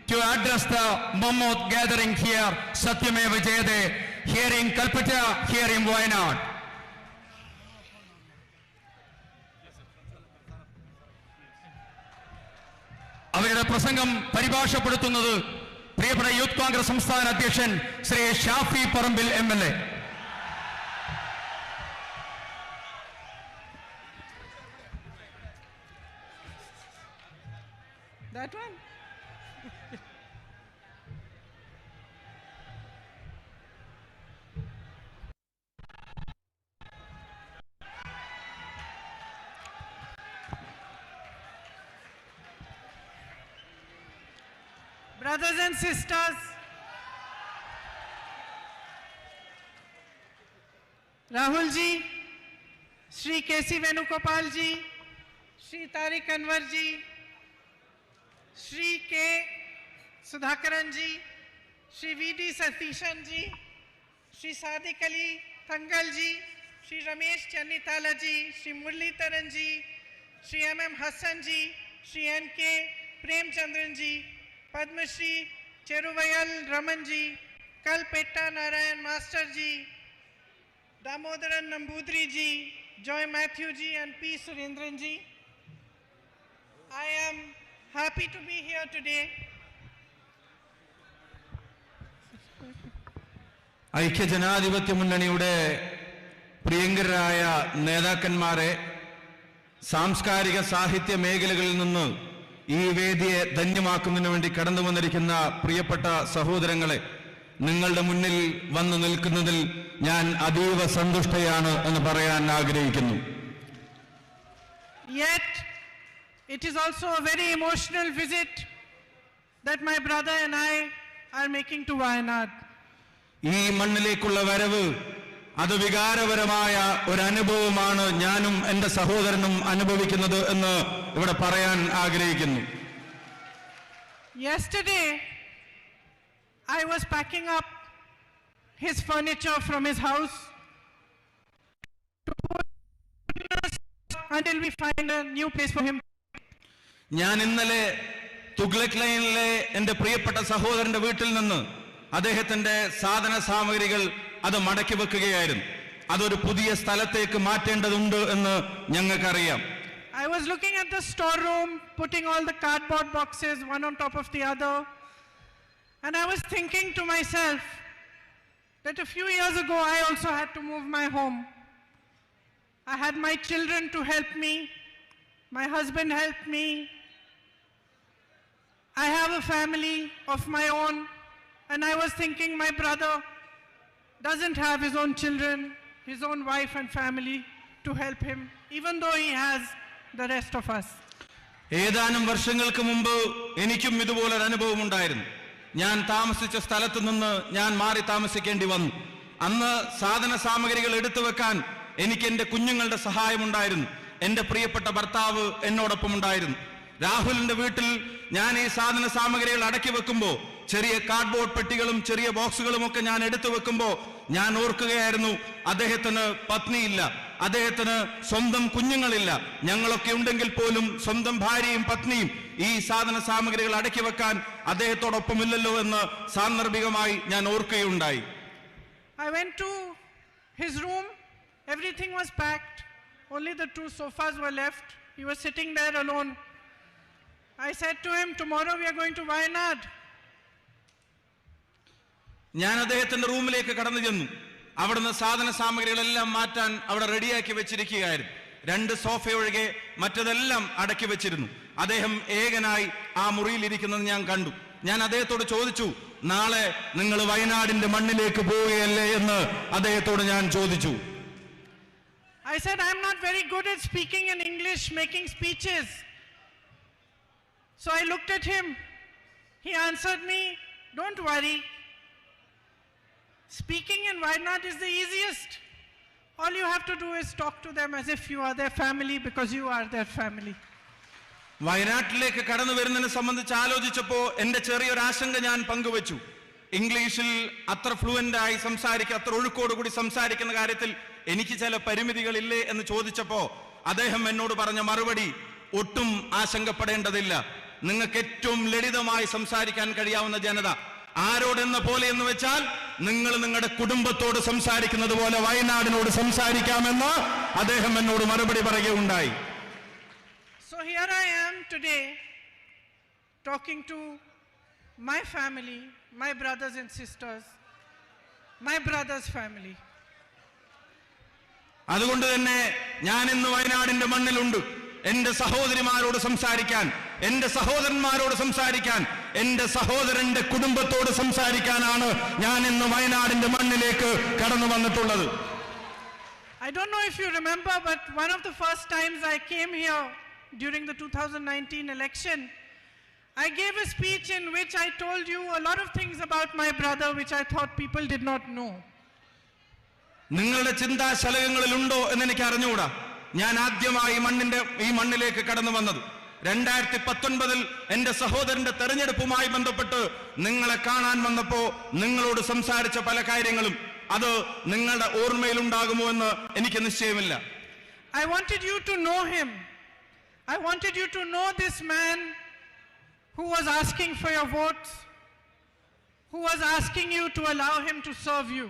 to address the Mammoth gathering here, Satyameva Jayate, here in Kalpata, here in Wayanad. അവരുടെ പ്രസംഗം പരിഭാഷപ്പെടുത്തുന്നത് പ്രിയപ്പെട്ട യൂത്ത് കോൺഗ്രസ് സംസ്ഥാന അധ്യക്ഷൻ Shri Shafi Parambil MLA. That one? Brothers and sisters, Rahul ji, Shri Kaise Venugopal ji, Shri Tariq Anwar ji, Shri K. Sudhakaran ji, Shri V.D. Satishan ji, Shri Sadiq Ali Thangal ji, Shri Ramesh Channitala ji, Shri Muralidharan ji, Shri MM Hassan ji, Shri N.K. Premchandran ji, Padma Shri Cheruvayal Raman ji, Kalpetta Narayan Master ji, Damodaran Nambudri ji, Joy Matthew ji and P. Surendran ji. I am happy to be here today. ഐക്യജനാധിപത്യ മുന്നണിയുടെ പ്രിയങ്കരായ നേതാക്കന്മാരെ, സാംസ്കാരിക സാഹിത്യ മേഖലകളിൽ നിന്ന് ഈ വേദിയെ ധന്യമാക്കുന്നതിന് വേണ്ടി കടന്നു വന്നിരിക്കുന്ന പ്രിയപ്പെട്ട സഹോദരങ്ങളെ, നിങ്ങളുടെ മുന്നിൽ വന്നു നിൽക്കുന്നതിൽ ഞാൻ അതീവ സന്തുഷ്ടയാണ് എന്ന് പറയാൻ ആഗ്രഹിക്കുന്നു. Yet, it is also a very emotional visit that my brother and I are making to Wayanad. ഈ മണ്ണിലേക്കുള്ള വരവ് അത് വികാരപരമായ ഒരു അനുഭവമാണ് ഞാനും എൻ്റെ സഹോദരനും അനുഭവിക്കുന്നത് എന്ന് ഇവിടെ പറയാൻ ആഗ്രഹിക്കുന്നു. Yesterday, I was packing up his furniture from his house until we find a new place for him. ഞാൻ ഇന്നലെ തുഗ്ലക് ലൈനിലെ എൻ്റെ പ്രിയപ്പെട്ട സഹോദരന്റെ വീട്ടിൽ നിന്ന് അദ്ദേഹത്തിന്റെ സാധന സാമഗ്രികൾ അത് മടക്കി വെക്കുകയായിരുന്നു. അതൊരു പുതിയ സ്ഥലത്തേക്ക് മാറ്റേണ്ടതുണ്ട് എന്ന് ഞങ്ങൾക്കറിയാം. I was looking at the storeroom, putting all the cardboard boxes one on top of the other, and I was thinking to myself that a few years ago I also had to move my home. I had my children to help me, my husband helped me. I have a family of my own, and I was thinking my brother doesn't have his own children, his own wife and family to help him, even though he has the rest of us. ഏതാനും വർഷങ്ങൾക്ക് മുമ്പ് എനിക്കും ഇതുപോലൊരു അനുഭവം ഉണ്ടായിരുന്നു. ഞാൻ താമസിച്ച സ്ഥലത്ത് നിന്ന് ഞാൻ മാറി താമസിക്കേണ്ടി വന്നു. അന്ന് സാധന സാമഗ്രികൾ എടുത്തു വെക്കാൻ എനിക്ക് എൻ്റെ കുഞ്ഞുങ്ങളുടെ സഹായമുണ്ടായിരുന്നു. എൻ്റെ പ്രിയപ്പെട്ട ഭർത്താവ് എന്നോടൊപ്പം ഉണ്ടായിരുന്നു. രാഹുലിന്റെ വീട്ടിൽ ഞാൻ ഈ സാധന സാമഗ്രികൾ അടക്കി വെക്കുമ്പോൾ, ചെറിയ കാർഡ്ബോർഡ് പെട്ടികളും ചെറിയ ബോക്സുകളും ഒക്കെ ഞാൻ എടുത്തു വെക്കുമ്പോൾ ഞാൻ ഓർക്കുകയായിരുന്നു, അദ്ദേഹത്തിന് പത്നിയില്ല, അദ്ദേഹത്തിന് സ്വന്തം കുഞ്ഞുങ്ങളില്ല. ഞങ്ങളൊക്കെ ഉണ്ടെങ്കിൽ പോലും സ്വന്തം ഭാര്യയും പത്നിയും ഈ സാധന സാമഗ്രികൾ അടക്കി വെക്കാൻ അദ്ദേഹത്തോടൊപ്പമില്ലല്ലോ എന്ന് സാന്ദർഭികമായി ഞാൻ ഓർക്കുകയുണ്ടായി. I went to his room, everything was packed, only the 2 sofas were left. He was sitting there alone. I said to him, tomorrow we are going to Wayanad. ഞാൻ അദ്ദേഹത്തിന്റെ റൂമിലേക്ക് കടന്നു ചെന്നു. അവിടുന്ന് സാധന സാമഗ്രികളെല്ലാം മാറ്റാൻ അവിടെ റെഡിയാക്കി വെച്ചിരിക്കുകയായിരുന്നു. 2 സോഫ ഒഴികെ മറ്റതെല്ലാം അടക്കി വെച്ചിരുന്നു. അദ്ദേഹം ഏകനായി ആ മുറിയിലിരിക്കുന്നത് ഞാൻ കണ്ടു. ഞാൻ അദ്ദേഹത്തോട് ചോദിച്ചു, നാളെ നിങ്ങൾ വയനാടിന്റെ മണ്ണിലേക്ക് പോവുകയല്ലേ എന്ന് അദ്ദേഹത്തോട് ഞാൻ ചോദിച്ചു. I said, I'm not very good at speaking in English, making speeches. So I looked at him. He answered me, don't worry. Speaking in Wayanad is the easiest. All you have to do is talk to them as if you are their family, because you are their family. വയനാട്ടിലേക്ക് കടന്നു വരുന്നതിനെ സംബന്ധിച്ച് ആലോചിച്ചപ്പോൾ എൻ്റെ ചെറിയൊരു ആശങ്ക ഞാൻ പങ്കുവച്ചു. ഇംഗ്ലീഷിൽ അത്ര ഫ്ലുവൻ്റ് ആയി അത്ര ഒഴുക്കോടുകൂടി സംസാരിക്കുന്ന കാര്യത്തിൽ എനിക്ക് ചില പരിമിതികളില്ലേ എന്ന് ചോദിച്ചപ്പോൾ അദ്ദേഹം എന്നോട് പറഞ്ഞ മറുപടി, ഒട്ടും ആശങ്കപ്പെടേണ്ടതില്ല. നിങ്ങൾക്ക് ഏറ്റവും ലളിതമായി സംസാരിക്കാൻ കഴിയാവുന്ന ജനത ആരോടെന്ന പോലെ എന്ന് വെച്ചാൽ നിങ്ങൾ നിങ്ങളുടെ കുടുംബത്തോട് സംസാരിക്കുന്നത് പോലെ വയനാടിനോട് സംസാരിക്കാമെന്ന് അദ്ദേഹം എന്നോട് മറുപടി പറയുകയുണ്ടായി. So here I am today talking to my family, my brothers and sisters, my brother's family. അതുകൊണ്ട് തന്നെ ഞാൻ ഇന്ന് വയനാടിന്റെ മണ്ണിലുണ്ട്. എന്റെ സഹോദരിമാരോട് സംസാരിക്കാൻ, എന്റെ സഹോദരന്മാരോട് സംസാരിക്കാൻ, എന്റെ സഹോദരന്റെ കുടുംബത്തോട് സംസാരിക്കാനാണ് ഞാൻ ഇന്ന് വയനാടിന്റെ മണ്ണിലേക്ക് കടന്നു വന്നിട്ടുള്ളത്. I don't know if you remember, but one of the first times I came here during the 2019 election, I gave a speech in which I told you a lot of things about my brother which I thought people did not know. നിങ്ങളുടെ ചിന്താശലകങ്ങളിലുണ്ടോ എന്ന് എനിക്ക് അറിഞ്ഞുകൂടാ. ഞാൻ ആദ്യമായി ഈ മണ്ണിലേക്ക് കടന്നു വന്നത് 2019 എന്റെ സഹോദരന്റെ തെരഞ്ഞെടുപ്പുമായി ബന്ധപ്പെട്ട് നിങ്ങളെ കാണാൻ വന്നപ്പോ നിങ്ങളോട് സംസാരിച്ച പല കാര്യങ്ങളും അത് നിങ്ങളുടെ ഓർമ്മയിലുണ്ടാകുമോ എന്ന് എനിക്ക് നിശ്ചയമില്ല. I wanted you to know him. I wanted you to know this man who was asking for your votes, who was asking you to allow him to serve you.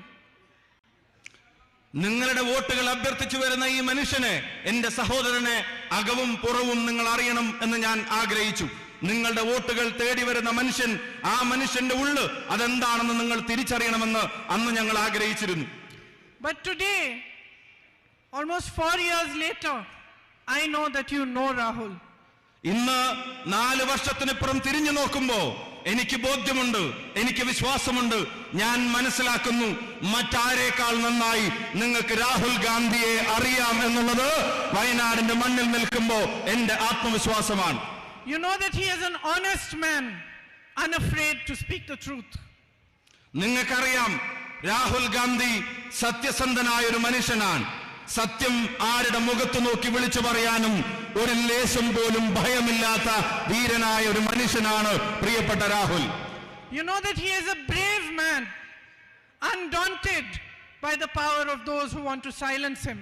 നിങ്ങളുടെ വോട്ടുകൾ അഭ്യർത്ഥിച്ചു വരുന്ന ഈ മനുഷ്യനെ, എന്റെ സഹോദരനെ അകവും പുറവും നിങ്ങൾ അറിയണം എന്ന് ഞാൻ ആഗ്രഹിച്ചു. നിങ്ങളുടെ വോട്ടുകൾ തേടി വരുന്ന മനുഷ്യൻ, ആ മനുഷ്യന്റെ ഉള്ള് അതെന്താണെന്ന് നിങ്ങൾ തിരിച്ചറിയണമെന്ന് അന്ന് ഞങ്ങൾ ആഗ്രഹിച്ചിരുന്നു. But today, almost 4 years later, I know that you know Rahul. ഇന്ന് 4 വർഷത്തിനിപ്പുറം തിരിഞ്ഞു നോക്കുമ്പോ എനിക്ക് ബോധ്യമുണ്ട്, എനിക്ക് വിശ്വാസമുണ്ട്, ഞാൻ മനസ്സിലാക്കുന്നു മറ്റാരേക്കാൾ നന്നായി നിങ്ങൾക്ക് രാഹുൽ ഗാന്ധിയെ അറിയാം എന്നുള്ളത് വയനാടിന്റെ മണ്ണിൽ നിൽക്കുമ്പോ എന്റെ ആത്മവിശ്വാസമാണ്. You know that he is an honest man, unafraid to speak the truth. നിങ്ങൾക്കറിയാം രാഹുൽ ഗാന്ധി സത്യസന്ധനായ ഒരു മനുഷ്യനാണ്. സത്യം ആരുടെ മുഖത്ത് നോക്കി വിളിച്ചു പറയാനും ഒരു ലേശം പോലും ഭയമില്ലാത്ത ധീരനായ ഒരു മനുഷ്യനാണ് പ്രിയപ്പെട്ട Rahul. You know that he is a brave man, undaunted by the power of those who want to silence him.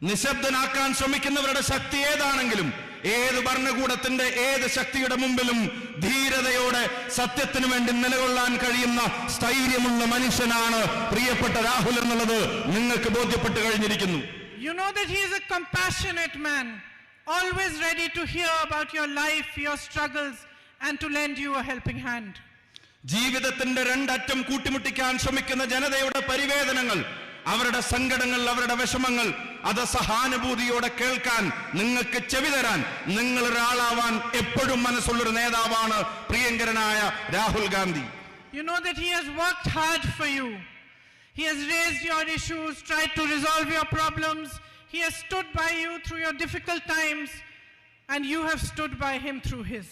നിശബ്ദനാക്കാൻ ശ്രമിക്കുന്നവരുടെ ശക്തി ഏതാണെങ്കിലും, ഏത് ഭരണകൂടത്തിന്റെ ഏത് ശക്തിയുടെ മുമ്പിലും ധീരതയോടെ സത്യത്തിനു വേണ്ടി നിലകൊള്ളാൻ കഴിയുന്ന സ്ഥൈര്യമുള്ള മനുഷ്യനാണ് പ്രിയപ്പെട്ട രാഹുൽ എന്നുള്ളത് നിങ്ങൾക്ക് ബോധ്യപ്പെട്ട് കഴിഞ്ഞിരിക്കുന്നു. You know that he is a compassionate man, always ready to hear about your life, your struggles, and to lend you a helping hand. ജീവിതത്തിന്റെ രണ്ടറ്റം കൂട്ടിമുട്ടിക്കാൻ ശ്രമിക്കുന്ന ജനതയുടെ പരിവേദനങ്ങൾ, അവരുടെ സങ്കടങ്ങൾ, അവരുടെ വിഷമങ്ങൾ, അത് സഹാനുഭൂതിയോടെ കേൾക്കാൻ, നിങ്ങൾക്ക് ചെവി തരാൻ, നിങ്ങൾ ഒരാളാവാൻ എപ്പോഴും മനസ്സുള്ളൊരു നേതാവാണ് പ്രിയങ്കരനായ Rahul Gandhi. You know that he has worked hard for you. He has raised your issues, tried to resolve your problems. He has stood by you through your difficult times, and you have stood by him through his.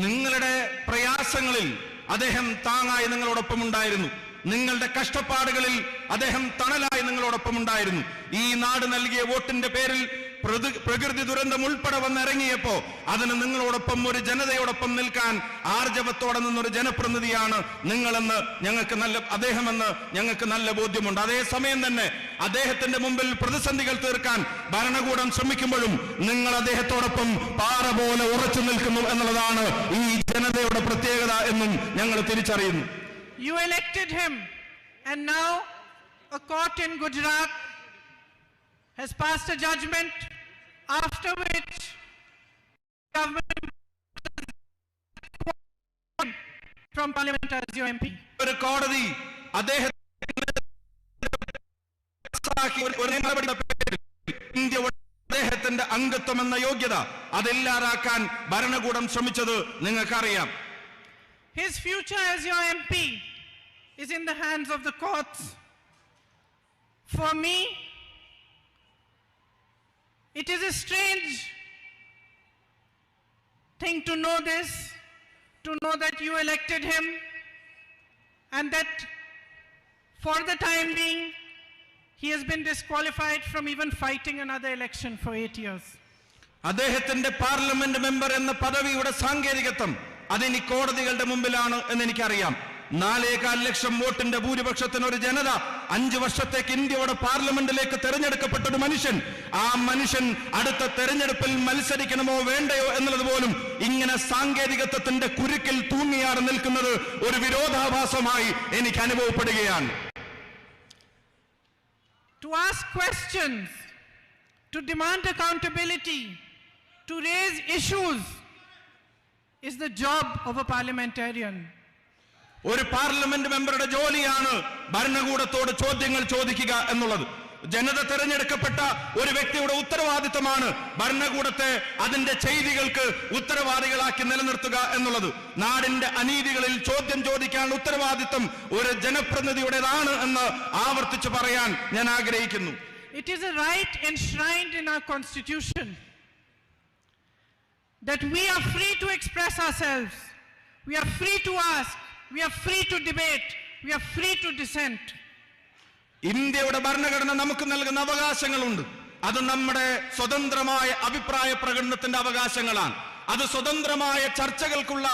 നിങ്ങളുടെ പ്രയാസങ്ങളിൽ അദ്ദേഹം താങ്ങായി നിങ്ങളോടൊപ്പം ഉണ്ടായിരുന്നു. നിങ്ങളുടെ കഷ്ടപ്പാടുകളിൽ അദ്ദേഹം തണലായി നിങ്ങളോടൊപ്പം ഉണ്ടായിരുന്നു. ഈ നാട് നൽകിയ വോട്ടിന്റെ പേരിൽ പ്രകൃതി ദുരന്തം ഉൾപ്പെടെ വന്നിറങ്ങിയപ്പോ അതിന് നിങ്ങളോടൊപ്പം, ഒരു ജനതയോടൊപ്പം നിൽക്കാൻ ആർജവത്തോടെ നിന്നൊരു ജനപ്രതിനിധിയാണ് നിങ്ങളെന്ന് അദ്ദേഹമെന്ന് ഞങ്ങൾക്ക് നല്ല ബോധ്യമുണ്ട്. അതേസമയം തന്നെ അദ്ദേഹത്തിന്റെ മുമ്പിൽ പ്രതിസന്ധികൾ തീർക്കാൻ ഭരണകൂടം ശ്രമിക്കുമ്പോഴും നിങ്ങൾ അദ്ദേഹത്തോടൊപ്പം പാറ പോലെ ഉറച്ചു നിൽക്കുന്നു എന്നുള്ളതാണ് ഈ ജനതയുടെ പ്രത്യേകത എന്നും ഞങ്ങൾ തിരിച്ചറിയുന്നു. You elected him, and now a court in Gujarat has passed a judgment after which government from parliament as your MP. ഒരു കോടതി അദ്ദേഹത്തിന്റെ അംഗത്വം എന്ന യോഗ്യത അതില്ലാതാക്കാൻ ഭരണകൂടം ശ്രമിച്ചത് നിങ്ങൾക്കറിയാം. His future as your MP is in the hands of the courts. For me, it is a strange thing to know this, to know that you elected him, and that for the time being, he has been disqualified from even fighting another election for 8 years. അദ്ദേഹത്തിന്റെ parliament member എന്ന പദവിയുടെ സാങ്കേതികത്വം അതിനി കോടതികളുടെ മുമ്പിലാണ് എന്ന് എനിക്കറിയാം. 4.25 ലക്ഷം വോട്ടിന്റെ ഭൂരിപക്ഷത്തിന് ഒരു ജനത 5 വർഷത്തേക്ക് ഇന്ത്യയുടെ പാർലമെന്റിലേക്ക് തെരഞ്ഞെടുക്കപ്പെട്ട ഒരു മനുഷ്യൻ, ആ മനുഷ്യൻ അടുത്ത തെരഞ്ഞെടുപ്പിൽ മത്സരിക്കണമോ വേണ്ടയോ എന്നുള്ളത് പോലും ഇങ്ങനെ സാങ്കേതികത്വത്തിന്റെ കുരുക്കിൽ തൂങ്ങിയാറ് നിൽക്കുന്നത് ഒരു വിരോധാഭാസമായി എനിക്ക് അനുഭവപ്പെടുകയാണ്. To ask questions, to demand accountability, to raise issues is the job of a parliamentarian. ഒരു പാർലമെന്റ് മെമ്പറുടെ ജോലിയാണ് ഭരണകൂടത്തോട് ചോദ്യങ്ങൾ ചോദിക്കുക എന്നുള്ളത്. ജനത തെരഞ്ഞെടുക്കപ്പെട്ട ഒരു വ്യക്തിയുടെ ഉത്തരവാദിത്തമാണ് ഭരണകൂടത്തെ അതിന്റെ ചെയ്തികൾക്ക് ഉത്തരവാദികളാക്കി നിലനിർത്തുക എന്നുള്ളത്. നാടിന്റെ അനീതികളിൽ ചോദ്യം ചോദിക്കാനുള്ള ഉത്തരവാദിത്തം ഒരു ജനപ്രതിനിധിയുടേതാണ് എന്ന് ആവർത്തിച്ച് പറയാൻ ഞാൻ ആഗ്രഹിക്കുന്നു. It is a right enshrined in our constitution that we are free to express ourselves, we are free to ask, we are free to debate, we are free to dissent. ഇന്ത്യയുടെ ഭരണഘടന നമുക്ക് നൽകുന്ന അവകാശങ്ങളുണ്ട്. അത് നമ്മുടെ സ്വതന്ത്രമായ അഭിപ്രായ പ്രകടനത്തിന്റെ അവകാശങ്ങളാണ്. അത് സ്വതന്ത്രമായ ചർച്ചകൾക്കുള്ള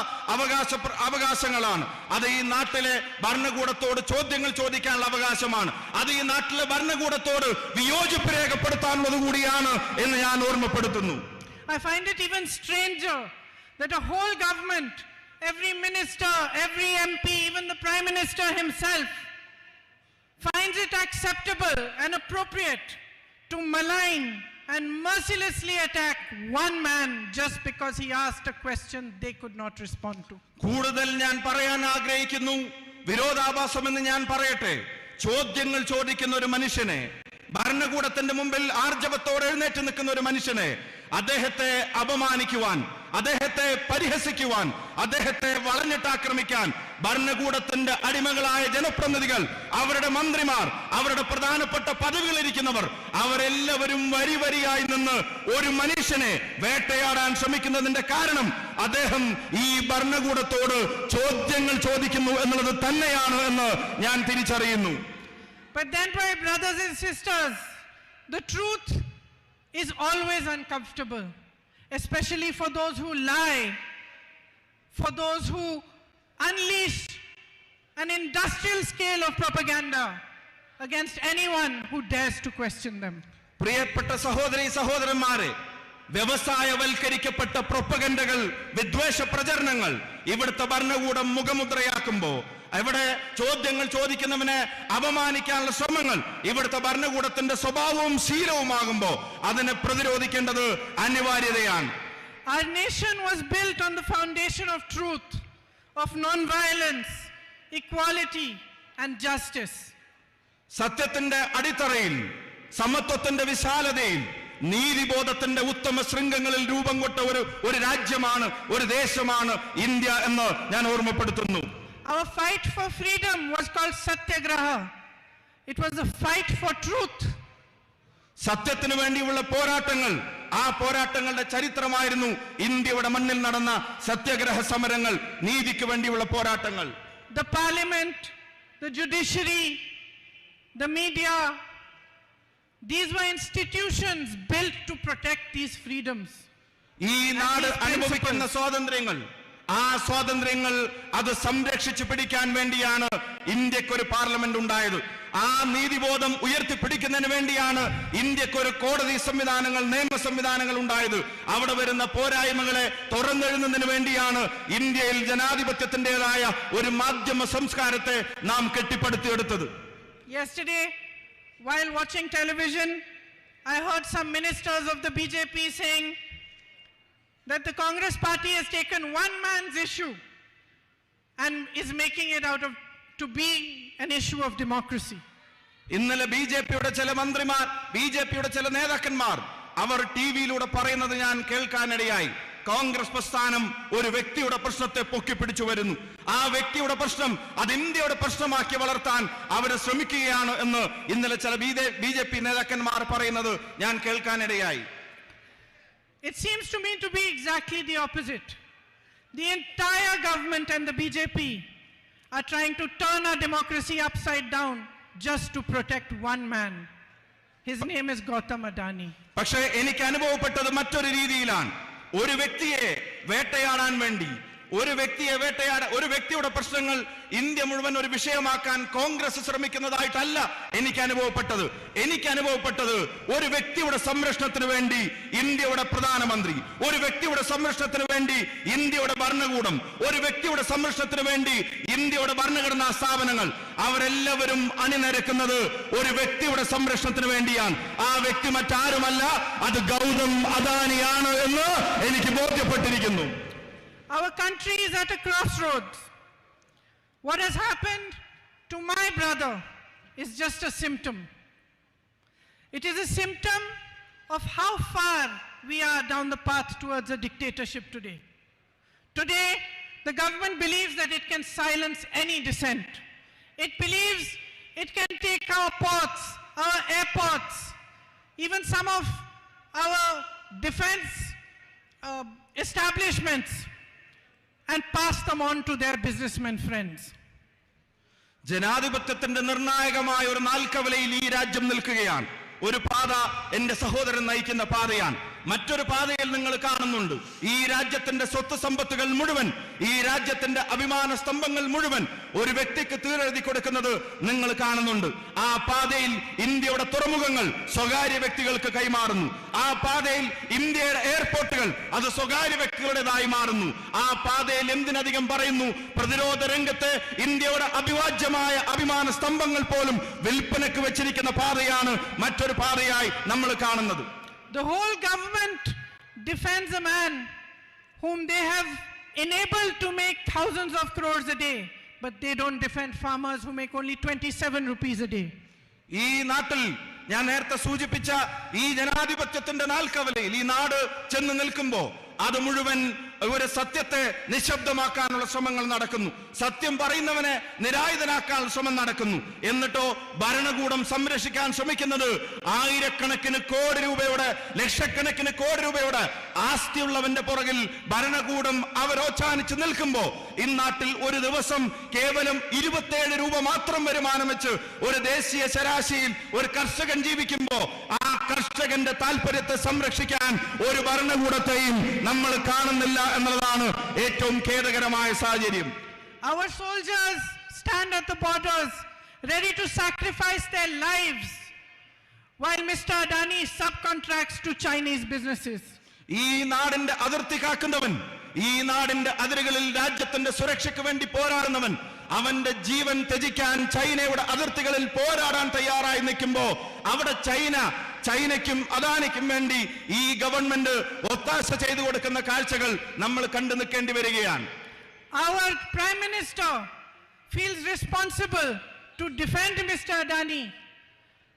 അവകാശങ്ങളാണ്. അത് ഈ നാട്ടിലെ ഭരണകൂടത്തോട് ചോദ്യങ്ങൾ ചോദിക്കാനുള്ള അവകാശമാണ്. അത് ഈ നാട്ടിലെ ഭരണകൂടത്തോട് വിയോജിപ്പ് രേഖപ്പെടുത്താനുള്ളത് കൂടിയാണ് എന്ന് ഞാൻ ഓർമ്മപ്പെടുത്തുന്നു. I find it even stranger that a whole government, every minister, every MP, even the Prime Minister himself, finds it acceptable and appropriate to malign and mercilessly attack one man just because he asked a question they could not respond to. കൂടുതൽ ഞാൻ പറയാൻ ആഗ്രഹിക്കുന്നു, വിരോധാഭാസമെന്ന് ഞാൻ പറയട്ടെ. ചോദ്യങ്ങൾ ചോദിക്കുന്ന ഒരു മനുഷ്യനെ, ഭരണകൂടത്തിന്റെ മുമ്പിൽ ആർജവത്തോടെ എഴുന്നേറ്റ് നിൽക്കുന്ന ഒരു മനുഷ്യനെ, അദ്ദേഹത്തെ അപമാനിക്കുവാൻ, അദ്ദേഹത്തെ പരിഹസിക്കുവാൻ, അദ്ദേഹത്തെ വളഞ്ഞിട്ടാക്രമിക്കാൻ ഭരണകൂടത്തിന്റെ അടിമകളായ ജനപ്രതിനിധികൾ, അവരുടെ മന്ത്രിമാർ, അവരുടെ പ്രധാനപ്പെട്ട പദവികളിരിക്കുന്നവർ, അവരെല്ലാവരും വരി വരിയായി നിന്ന് ഒരു മനുഷ്യനെ വേട്ടയാടാൻ ശ്രമിക്കുന്നതിന്റെ കാരണം അദ്ദേഹം ഈ ഭരണകൂടത്തോട് ചോദ്യങ്ങൾ ചോദിക്കുന്നു എന്നുള്ളത് തന്നെയാണ് എന്ന് ഞാൻ തിരിച്ചറിയുന്നു. But then, my brothers and sisters, the truth is always uncomfortable, especially for those who lie, for those who unleash an industrial scale of propaganda against anyone who dares to question them. പ്രിയപ്പെട്ട സഹോദരീ സഹോദരന്മാരെ, വ്യവസായവൽക്കരിക്കപ്പെട്ട പ്രൊപ്പഗൻഡകൾ, വിദ്വേഷ പ്രചരണങ്ങൾ ഇവിടുത്തെ ഭരണകൂടം മുഖമുദ്രയാക്കുമ്പോൾ, ഇവിടെ ചോദ്യങ്ങൾ ചോദിക്കുന്നവനെ അപമാനിക്കാനുള്ള ശ്രമങ്ങൾ ഇവിടുത്തെ ഭരണകൂടത്തിന്റെ സ്വഭാവവും ശീലവുമാകുമ്പോൾ അതിനെ പ്രതിരോധിക്കേണ്ടത് അനിവാര്യതയാണ്. Our nation was built on the foundation of truth, of non-violence, equality and justice. സത്യത്തിന്റെ അടിത്തറയിൽ, സമത്വത്തിന്റെ വിശാലതയിൽ, നീതിബോധത്തിന്റെ ഉത്തമ ശൃംഖങ്ങളിൽ രൂപം കൊണ്ട ഒരു രാജ്യമാണ്, ഒരു ദേശമാണ് ഇന്ത്യ എന്ന് ഞാൻ ഓർമ്മപ്പെടുത്തുന്നു. Our fight for freedom was called Satyagraha. It was a fight for truth. സത്യത്തിനു വേണ്ടിയുള്ള പോരാട്ടങ്ങൾ, ആ പോരാട്ടങ്ങളുടെ ചരിത്രമായിരുന്നു ഇന്ത്യയുടെ മണ്ണിൽ നടന്ന സത്യാഗ്രഹ സമരങ്ങൾ, നീതിക്ക് വേണ്ടിയുള്ള പോരാട്ടങ്ങൾ. The parliament, the judiciary, the media, these were institutions built to protect these freedoms. ഈ നാട് അനുഭവിക്കുന്ന സ്വാതന്ത്ര്യങ്ങൾ, ആ സ്വാതന്ത്ര്യങ്ങൾ അത് സംരക്ഷിച്ചു പിടിക്കാൻ വേണ്ടിയാണ് ഇന്ത്യക്കൊരു പാർലമെന്റ് ഉണ്ടായത്. ആ നീതിബോധം ഉയർത്തിപ്പിടിക്കുന്നതിന് വേണ്ടിയാണ് ഇന്ത്യക്കൊരു കോടതി സംവിധാനങ്ങൾ, നിയമ സംവിധാനങ്ങൾ ഉണ്ടായത്. അവിടെ വരുന്ന പോരായ്മകളെ തുറന്നെഴുന്നതിന് വേണ്ടിയാണ് ഇന്ത്യയിൽ ജനാധിപത്യത്തിൻ്റെതായ ഒരു മാധ്യമ സംസ്കാരത്തെ നാം കെട്ടിപ്പടുത്തിയെടുത്തത്. Yesterday, while watching television, I heard some ministers of the BJP saying that the Congress party has taken one man's issue and is making it out of to be an issue of democracy. ഇന്നലെ ബിജെപിയുടെ ചില മന്ത്രിമാർ, ബിജെപിയുടെ ചില നേതാക്കന്മാർ അവർ ടിവിയിലൂടെ പറയുന്നത് ഞാൻ കേൾക്കാനിടയായി. കോൺഗ്രസ് പ്രസ്ഥാനം ഒരു വ്യക്തിയുടെ പ്രശ്നത്തെ പൊക്കിപ്പിടിച്ചു വരുന്നു, ആ വ്യക്തിയുടെ പ്രശ്നം അത് ഇന്ത്യയുടെ പ്രശ്നമാക്കി വളർത്താൻ അവർ ശ്രമിക്കുകയാണ് എന്ന് ഇന്നലെ ചില ബിജെപി നേതാക്കന്മാർ പറയുന്നത് ഞാൻ കേൾക്കാനിടയായി. It seems to me to be exactly the opposite. The entire government and the BJP are trying to turn our democracy upside down just to protect one man. His name is Gautam Adani. പക്ഷേ എനിക്ക് അനുഭവപ്പെട്ടത് മറ്റൊരു രീതിയിലാണ്. ഒരു വ്യക്തിയെ വേട്ടയാടാൻ വേണ്ടി, ഒരു വ്യക്തിയുടെ പ്രശ്നങ്ങൾ ഇന്ത്യ മുഴുവൻ ഒരു വിഷയമാക്കാൻ കോൺഗ്രസ് ശ്രമിക്കുന്നതായിട്ടല്ല എനിക്ക് അനുഭവപ്പെട്ടത് ഒരു വ്യക്തിയുടെ സംരക്ഷണത്തിന് വേണ്ടി ഇന്ത്യയുടെ പ്രധാനമന്ത്രി, ഒരു വ്യക്തിയുടെ സംരക്ഷണത്തിന് വേണ്ടി ഇന്ത്യയുടെ ഭരണകൂടം, ഒരു വ്യക്തിയുടെ സംരക്ഷണത്തിന് വേണ്ടി ഇന്ത്യയുടെ ഭരണഘടനാ സ്ഥാപനങ്ങൾ, അവരെല്ലാവരും അണിനിരക്കുന്നത് ഒരു വ്യക്തിയുടെ സംരക്ഷണത്തിന് വേണ്ടിയാണ്. ആ വ്യക്തി മറ്റാരുമല്ല, അത് ഗൗതം അദാനിയാണ് എന്ന് എനിക്ക് ബോധ്യപ്പെട്ടിരിക്കുന്നു. Our country is at a crossroads. What has happened to my brother is just a symptom. It is a symptom of how far we are down the path towards a dictatorship today. Today, the government believes that it can silence any dissent. It believes it can take our ports, our airports, even some of our defense establishments, and pass them on to their businessmen friends. ജനാധിപത്യത്തിന്റെ നിർണായകമായ ഒരു നാൽക്കവലയിൽ ഈ രാജ്യം നിൽക്കുകയാണ്. ഒരു പാത എന്റെ സഹോദരൻ നയിക്കുന്ന പാതയാണ്. മറ്റൊരു പാതയിൽ നിങ്ങൾ കാണുന്നുണ്ട് ഈ രാജ്യത്തിന്റെ സ്വത്ത് സമ്പത്തുകൾ മുഴുവൻ, ഈ രാജ്യത്തിന്റെ അഭിമാന സ്തംഭങ്ങൾ മുഴുവൻ ഒരു വ്യക്തിക്ക് തീരെഴുതി കൊടുക്കുന്നത് നിങ്ങൾ കാണുന്നുണ്ട്. ആ പാതയിൽ ഇന്ത്യയുടെ തുറമുഖങ്ങൾ സ്വകാര്യ വ്യക്തികൾക്ക് കൈമാറുന്നു. ആ പാതയിൽ ഇന്ത്യയുടെ എയർപോർട്ടുകൾ അത് സ്വകാര്യ വ്യക്തികളുടേതായി മാറുന്നു. ആ പാതയിൽ എന്തിനധികം പറയുന്നു, പ്രതിരോധ രംഗത്തെ ഇന്ത്യയുടെ അഭിവാജ്യമായ അഭിമാന സ്തംഭങ്ങൾ പോലും വിൽപ്പനക്ക് വെച്ചിരിക്കുന്ന പാതയാണ് മറ്റൊരു പാതയായി നമ്മൾ കാണുന്നത്. The whole government defends a man whom they have enabled to make thousands of crores a day, but they don't defend farmers who make only 27 rupees a day. ഈ നാട്ടിൽ ഞാൻ നേരത്തെ സൂചിപ്പിച്ച ഈ ജനാധിപത്യത്തിന്റെ നാൽക്കവലയിൽ ഈ നാട് ചെന്ന് നിൽക്കുമ്പോൾ അത് മുഴുവൻ ഒരു സത്യത്തെ നിശബ്ദമാക്കാനുള്ള ശ്രമങ്ങൾ നടക്കുന്നു. സത്യം പറയുന്നവനെ നിരായുധനാക്കാനുള്ള ശ്രമം നടക്കുന്നു. എന്നിട്ടോ ഭരണകൂടം സംരക്ഷിക്കാൻ ശ്രമിക്കുന്നത് ആയിരക്കണക്കിന് കോടി രൂപയുടെ ലക്ഷക്കണക്കിന് കോടി രൂപയുടെ ആസ്തിയുള്ളവന്റെ പുറകിൽ ഭരണകൂടം അവരോച്ചാനിച്ച് നിൽക്കുമ്പോൾ ഇന്നാട്ടിൽ ഒരു ദിവസം കേവലം 27 രൂപ മാത്രം വരുമാനം വെച്ച് ഒരു ദേശീയ ശരാശരിയിൽ ഒരു കർഷകൻ ജീവിക്കുമ്പോൾ ആ കർഷകന്റെ താല്പര്യത്തെ സംരക്ഷിക്കാൻ ഒരു ഭരണകൂടത്തെയും നമ്മൾ കാണുന്നില്ല എന്നുള്ളതാണ് ഏറ്റവും ഖേദകരമായ സാഹചര്യം. Our soldiers stand at the borders ready to sacrifice their lives while Mr. Adani subcontracts to Chinese businesses. ഈ നാടിന്റെ അതിർത്തി കാക്കുന്നവൻ, ഈ നാടിന്റെ അതിരുകളിൽ രാജ്യത്തിന്റെ സുരക്ഷയ്ക്ക് വേണ്ടി പോരാടുന്നവൻ, അവന്റെ ജീവൻ ത്യജിക്കാൻ ചൈനയുടെ അതിർത്തികളിൽ പോരാടാൻ തയ്യാറായി നിൽക്കുമ്പോ അവിടെ ചൈനയ്ക്കും അദാനിക്കും വേണ്ടി ഈ ഗവൺമെന്റ് ഒത്താശ ചെയ്തു കൊടുക്കുന്ന കാഴ്ചകൾ നമ്മൾ കണ്ടു നിൽക്കേണ്ടി വരികയാണ്. Our Prime Minister feels responsible to defend Mr. Adani,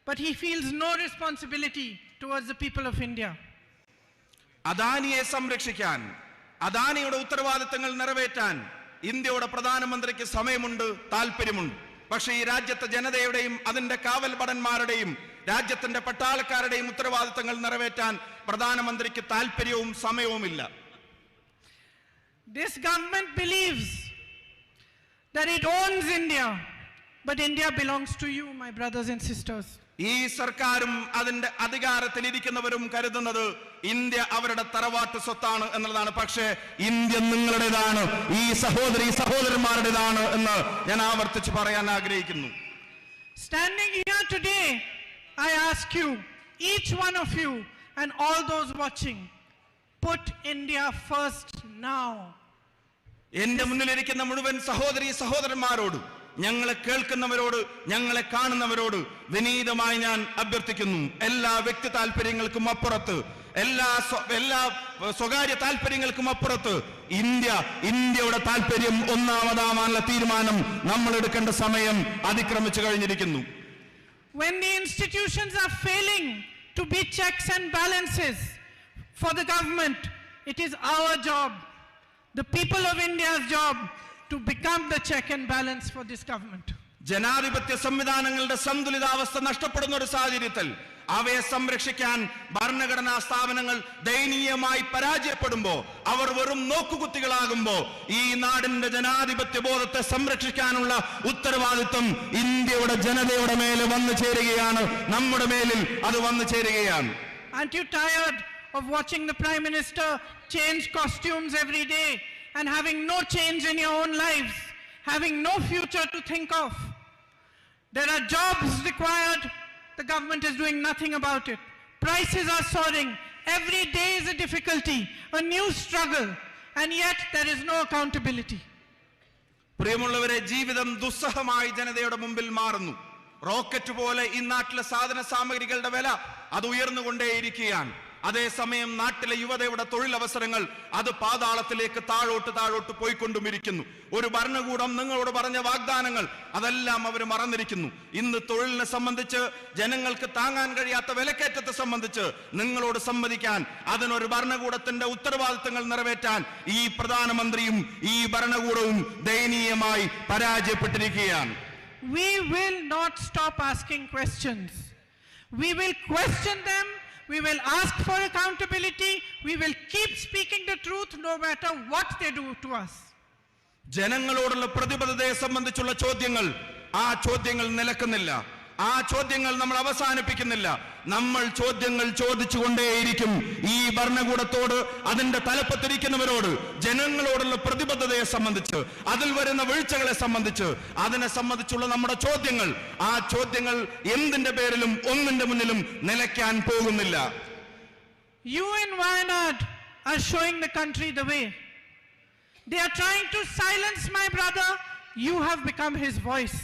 but he feels no responsibility towards the people of India. അദാനിയെ സംരക്ഷിക്കാൻ, അദാനിയുടെ ഉത്തരവാദിത്തങ്ങൾ നിറവേറ്റാൻ ഇന്ത്യയുടെ പ്രധാനമന്ത്രിക്ക് സമയമുണ്ട്, താല്പര്യമുണ്ട്. പക്ഷേ ഈ രാജ്യത്തെ ജനതയുടെയും അതിന്റെ കാവൽ ഭടന്മാരുടെയും രാജ്യത്തിന്റെ പട്ടാളക്കാരുടെയും ഉത്തരവാദിത്തങ്ങൾ നിറവേറ്റാൻ പ്രധാനമന്ത്രിക്ക് താല്പര്യവും സമയവുമില്ല. This government believes that it owns India, but India belongs to you, my brothers and sisters. ഈ സർക്കാരും അതിന്റെ അധികാരത്തിലിരിക്കുന്നവരും കരുതുന്നത് ഇന്ത്യ അവരുടെ തറവാട്ട് സ്വത്താണ് എന്നുള്ളതാണ്. പക്ഷേ ഇന്ത്യ നിങ്ങളുടേതാണ്, ഈ സഹോദരന്മാരുടേതാണ് എന്ന് ഞാൻ ആവർത്തിച്ച് പറയാൻ ആഗ്രഹിക്കുന്നു. Standing here today, I ask you, each one of you and all those watching, put India first now. എന്റെ മുന്നിലിരിക്കുന്ന മുഴുവൻ സഹോദരന്മാരോട്, ഞങ്ങളെ കേൾക്കുന്നവരോട്, ഞങ്ങളെ കാണുന്നവരോട് വിനീതമായി ഞാൻ അഭ്യർത്ഥിക്കുന്നു, എല്ലാ വ്യക്തി താല്പര്യങ്ങൾക്കും അപ്പുറത്ത്, എല്ലാ സ്വകാര്യ താല്പര്യങ്ങൾക്കും അപ്പുറത്ത് ഇന്ത്യയുടെ താല്പര്യം ഒന്നാമതാവാനുള്ള തീരുമാനം നമ്മൾ എടുക്കേണ്ട സമയം അതിക്രമിച്ചു കഴിഞ്ഞിരിക്കുന്നു. When the institutions are failing to be checks and balances for the government, it is our job, the people of India's job, to become the check and balance for this government. ജനാധിപത്യ സംവിധാനങ്ങളുടെ സന്തുലിതാവസ്ഥ നഷ്ടപ്പെടുന്ന ഒരു സാഹചര്യത്തിൽ അവയെ സംരക്ഷിക്കാൻ ഭരണഘടനാ സ്ഥാപനങ്ങൾ ദയനീയമായി പരാജയപ്പെടുമ്പോൾ, അവർ വെറും നോക്കുകുത്തികളാകുമ്പോൾ ഈ നാടിന്റെ ജനാധിപത്യ ബോധത്തെ സംരക്ഷിക്കാനുള്ള ഉത്തരവാദിത്വം ഇന്ത്യയുടെ ജനതയുടെ മേലെ വന്നു ചേരുകയാണ്, നമ്മുടെ മേലിൽ അത് വന്നു ചേരുകയാണ്. Aren't you tired of watching the Prime Minister change costumes every day and having no change in your own lives, having no future to think of? There are jobs required. The government is doing nothing about it. Prices are soaring. Every day is a difficulty, a new struggle, and yet there is no accountability. പ്രിയമുള്ളവരെ, ജീവിതം ദുസ്സഹമായി ജനതയുടെ മുമ്പിൽ മാറുന്നു. Rocket പോലെ ഈ നാട്ടിലെ സാധന സാമഗ്രികളുടെ വില അത് ഉയർന്നുകൊണ്ടേയിരിക്കുകയാണ്. അതേസമയം നാട്ടിലെ യുവതയുടെ തൊഴിലവസരങ്ങൾ അത് പാതാളത്തിലേക്ക് താഴോട്ട് പോയിക്കൊണ്ടുമിരിക്കുന്നു. ഒരു ഭരണകൂടം നിങ്ങളോട് പറഞ്ഞ വാഗ്ദാനങ്ങൾ അതെല്ലാം അവർ മറന്നിരിക്കുന്നു. ഇന്ന് തൊഴിലിനെ സംബന്ധിച്ച്, ജനങ്ങൾക്ക് താങ്ങാൻ കഴിയാത്ത വിലക്കയറ്റത്തെ സംബന്ധിച്ച് നിങ്ങളോട് സംവദിക്കാൻ, അതിനൊരു ഭരണകൂടത്തിന്റെ ഉത്തരവാദിത്തങ്ങൾ നിറവേറ്റാൻ ഈ പ്രധാനമന്ത്രിയും ഈ ഭരണകൂടവും ദയനീയമായി പരാജയപ്പെട്ടിരിക്കുകയാണ്. We will not stop asking questions. We will question them. We will ask for accountability. We will keep speaking the truth no matter what they do to us. ജനങ്ങളോടുള്ള പ്രതിബദ്ധതയെ സംബന്ധിച്ചുള്ള ചോദ്യങ്ങൾ, ആ ചോദ്യങ്ങൾ നിലക്കുന്നില്ല, ആ ചോദ്യങ്ങൾ നമ്മൾ അവസാനിപ്പിക്കുന്നില്ല. നമ്മൾ ചോദ്യങ്ങൾ ചോദിച്ചുകൊണ്ടേയിരിക്കും. ഈ ഭരണകൂടത്തോട്, അതിന്റെ തലപ്പത്തിരിക്കുന്നവരോട്, ജനങ്ങളോടുള്ള പ്രതിബദ്ധതയെ സംബന്ധിച്ച്, അതിൽ വരുന്ന വീഴ്ചകളെ സംബന്ധിച്ച്, അതിനെ സംബന്ധിച്ചുള്ള നമ്മുടെ ചോദ്യങ്ങൾ, ആ ചോദ്യങ്ങൾ എന്തിന്റെ പേരിലും ഒന്നിന്റെ മുന്നിലും നിലയ്ക്കാൻ പോകുന്നില്ല. You in Wayanad are showing the country the way. They are trying to silence my brother. You have become his voice.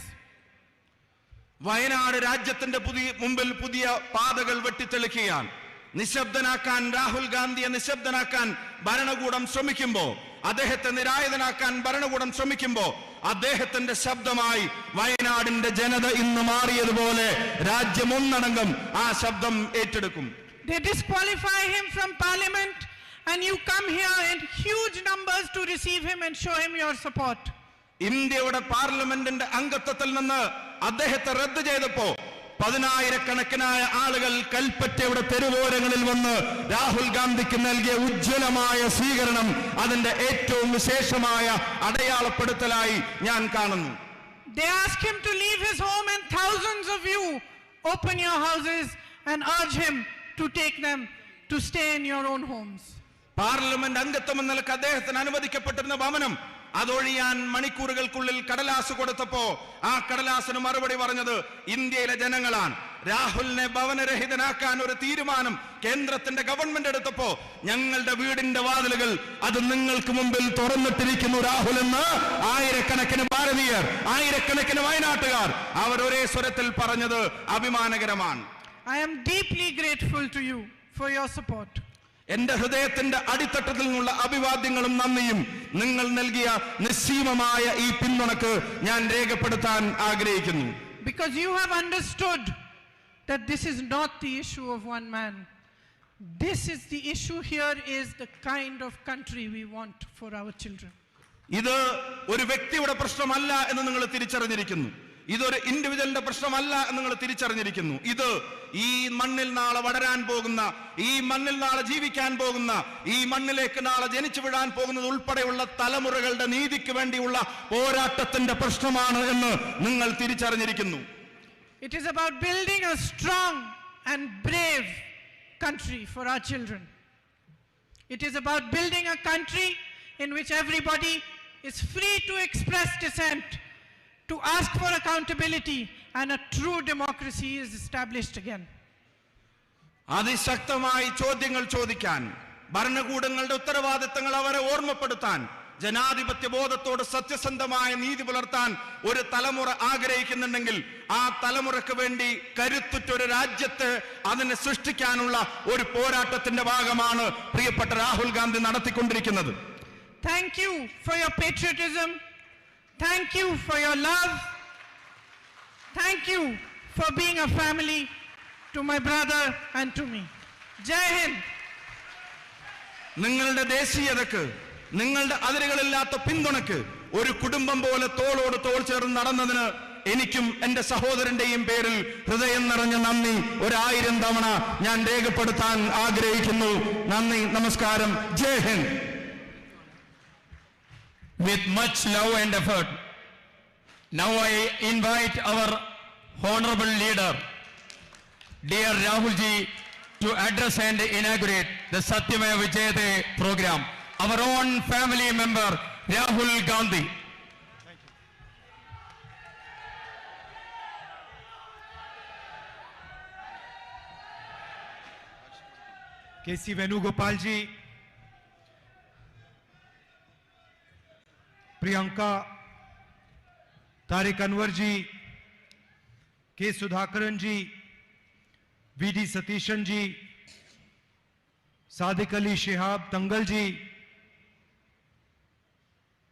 Wayanad രാജ്യത്തിന്റെ മുമ്പിൽ പുതിയ പാതകൾ വെട്ടിത്തെളിക്കുകയാണ്. നിശബ്ദനാക്കാൻ, രാഹുൽ ഗാന്ധിയെ നിശബ്ദനാക്കാൻ ഭരണകൂടം ശ്രമിക്കുമ്പോ, അദ്ദേഹത്തെ നിരായുധനാക്കാൻ ഭരണകൂടം ശ്രമിക്കുമ്പോ, അദ്ദേഹത്തിന്റെ ശബ്ദമായി വയനാടിന്റെ ജനത ഇന്ന് മാറിയതുപോലെ രാജ്യം ഒന്നടങ്കം ആ ശബ്ദം ഏറ്റെടുക്കും. They disqualify him from parliament and you come here in huge numbers to receive him and show him your support. ഇന്ത്യയുടെ പാർലമെന്റിന്റെ അംഗത്വത്തിൽ നിന്ന് അദ്ദേഹത്തെ റദ്ദ് ചെയ്തപ്പോ 10,000-കണക്കിനായ ആളുകൾ കൽപ്പറ്റയുടെ തെരുവോരങ്ങളിൽ വന്ന് രാഹുൽ ഗാന്ധിക്ക് നൽകിയ ഉജ്ജ്വലമായ സ്വീകരണം അതിന്റെ ഏറ്റവും വിശേഷമായ അടയാളപ്പെടുത്തലായി ഞാൻ കാണുന്നു. They ask him to leave his home and thousands of you open your houses and urge him to take them to stay in your own homes. Parliament അംഗത്വം എന്ന നിലക്ക് അദ്ദേഹത്തിന് അനുവദിക്കപ്പെട്ടിരുന്ന ഭവനം അതൊഴിയാൻ മണിക്കൂറുകൾക്കുള്ളിൽ കടലാസ് കൊടുത്തപ്പോ ആ കടലാസിന് മറുപടി പറഞ്ഞത് ഇന്ത്യയിലെ ജനങ്ങളാണ്. രാഹുലിനെ ഭവനരഹിതനാക്കാൻ ഒരു തീരുമാനം കേന്ദ്രത്തിന്റെ ഗവൺമെന്റ് എടുത്തപ്പോ ഞങ്ങളുടെ വീടിന്റെ വാതിലുകൾ അത് നിങ്ങൾക്ക് മുമ്പിൽ തുറന്നിട്ടിരിക്കുന്നു രാഹുൽ എന്ന് ആയിരക്കണക്കിന് ഭാരതീയർ, ആയിരക്കണക്കിന് വയനാട്ടുകാർ അവർ ഒരേ സ്വരത്തിൽ പറഞ്ഞത് അഭിമാനകരമാണ്. I am deeply grateful to you for your support. എന്റെ ഹൃദയത്തിന്റെ അടിത്തട്ടത്തിൽ നിന്നുള്ള അഭിവാദ്യങ്ങളും നന്ദിയും നിങ്ങൾ നൽകിയ നിസ്സീമമായ ഈ പിന്തുണക്ക് ഞാൻ രേഖപ്പെടുത്താൻ ആഗ്രഹിക്കുന്നു. Because you have understood that this is not the issue of one man. This is the issue here is the kind of country we want for our children. ഇത് ഒരു വ്യക്തിയുടെ പ്രശ്നമല്ല എന്ന് നിങ്ങൾ തിരിച്ചറിഞ്ഞിരിക്കുന്നു. ഇതൊരു ഇൻഡിവിജ്വലിന്റെ പ്രശ്നമല്ല എന്ന് നിങ്ങൾ തിരിച്ചറിഞ്ഞിരിക്കുന്നു. ഇത് ഈ മണ്ണിൽ നാളെ വളരാൻ പോകുന്ന, ഈ മണ്ണിൽ നാളെ ജീവിക്കാൻ പോകുന്ന, ഈ മണ്ണിലേക്ക് നാളെ ജനിച്ചു വിടാൻ പോകുന്നത് ഉൾപ്പെടെയുള്ള തലമുറകളുടെ നീതിക്ക് വേണ്ടിയുള്ള പോരാട്ടത്തിന്റെ പ്രശ്നമാണ് എന്ന് നിങ്ങൾ തിരിച്ചറിഞ്ഞിരിക്കുന്നു. It is about building a strong and brave country for our children. It is about building a country in which everybody is free to express dissent, to ask for accountability, and a true democracy is established again. അതിശക്തമായി ചോദ്യങ്ങൾ ചോദിക്കാൻ, ഭരണകൂടങ്ങളുടെ ഉത്തരവാദിത്തങ്ങൾ അവരെ ഓർമ്മപ്പെടുത്താൻ, ജനാധിപത്യ ബോധത്തോട് സത്യസന്ധമായ നീതി പുലർത്താൻ ഒരു തലമുറ ആഗ്രഹിക്കുന്നുണ്ടെങ്കിൽ ആ തലമുറക്ക് വേണ്ടി കരുത്തുറ്റൊരു രാജ്യത്ത് അതിനെ സൃഷ്ടിക്കാനുള്ള ഒരു പോരാട്ടത്തിന്റെ ഭാഗമാണ് പ്രിയപ്പെട്ട രാഹുൽ ഗാന്ധി നടത്തിക്കൊണ്ടിരിക്കുന്നത്. Thank you for your patriotism. Thank you for your love. Thank you for being a family to my brother and to me. Jai Hind. നിങ്ങളുടെ ദേശീയതക്ക്, നിങ്ങളുടെ അതിരുകളില്ലാത്ത പിന്തുണക്ക്, ഒരു കുടുംബം പോലെ തോളോട് തോൾ ചേർന്ന് നടന്നതിന് എനിക്കും എന്റെ സഹോദരന്റെയും പേരിൽ ഹൃദയം നിറഞ്ഞ നന്ദി 1000 തവണ ഞാൻ രേഖപ്പെടുത്താൻ ആഗ്രഹിക്കുന്നു. നന്ദി, നമസ്കാരം, ജയ് Hind. With much love and effort, now I invite our honorable leader, dear Rahul ji, to address and inaugurate the Satyameva Jayate program. Our own family member, Rahul Gandhi. K.C. Venugopal ji, Priyanka, Tariq Anwar ji, K. Sudhakaran ji, V.D. Satishan ji, Sadiq Ali Shihab Tangal ji,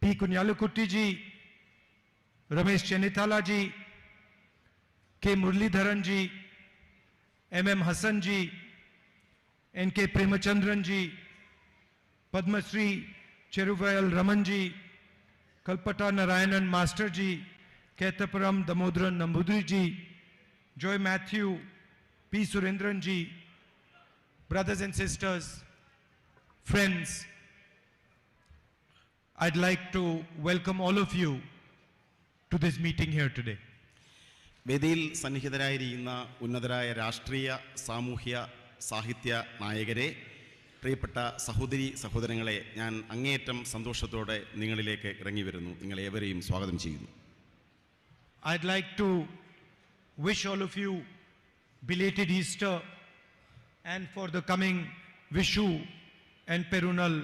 P. Kunyalukutti ji, Ramesh Chenithala ji, K. Muralidharan ji, M.M. Hassan ji, N.K. Premachandran ji, Padma Shri Cheruvayal Raman ji, Kalpata Narayanan Master ji, Ketapuram Damodran Nambudri ji, Joy Matthew, P. Surendran ji, brothers and sisters, friends, I'd like to welcome all of you to this meeting here today. വേദിയിൽ സന്നിഹിതരായിരിക്കുന്ന ഉന്നതരായ രാഷ്ട്രീയ, സാമൂഹ്യ, സാഹിത്യ നായകരെ, പ്രിയപ്പെട്ട സഹോദരി സഹോദരങ്ങളെ, ഞാൻ അങ്ങേയറ്റം സന്തോഷത്തോടെ നിങ്ങളിലേക്ക് ഇറങ്ങി വരുന്നു. നിങ്ങളേവരെയും സ്വാഗതം ചെയ്യുന്നു. I'd like to wish all of you belated Easter and for the coming Vishu and Perunal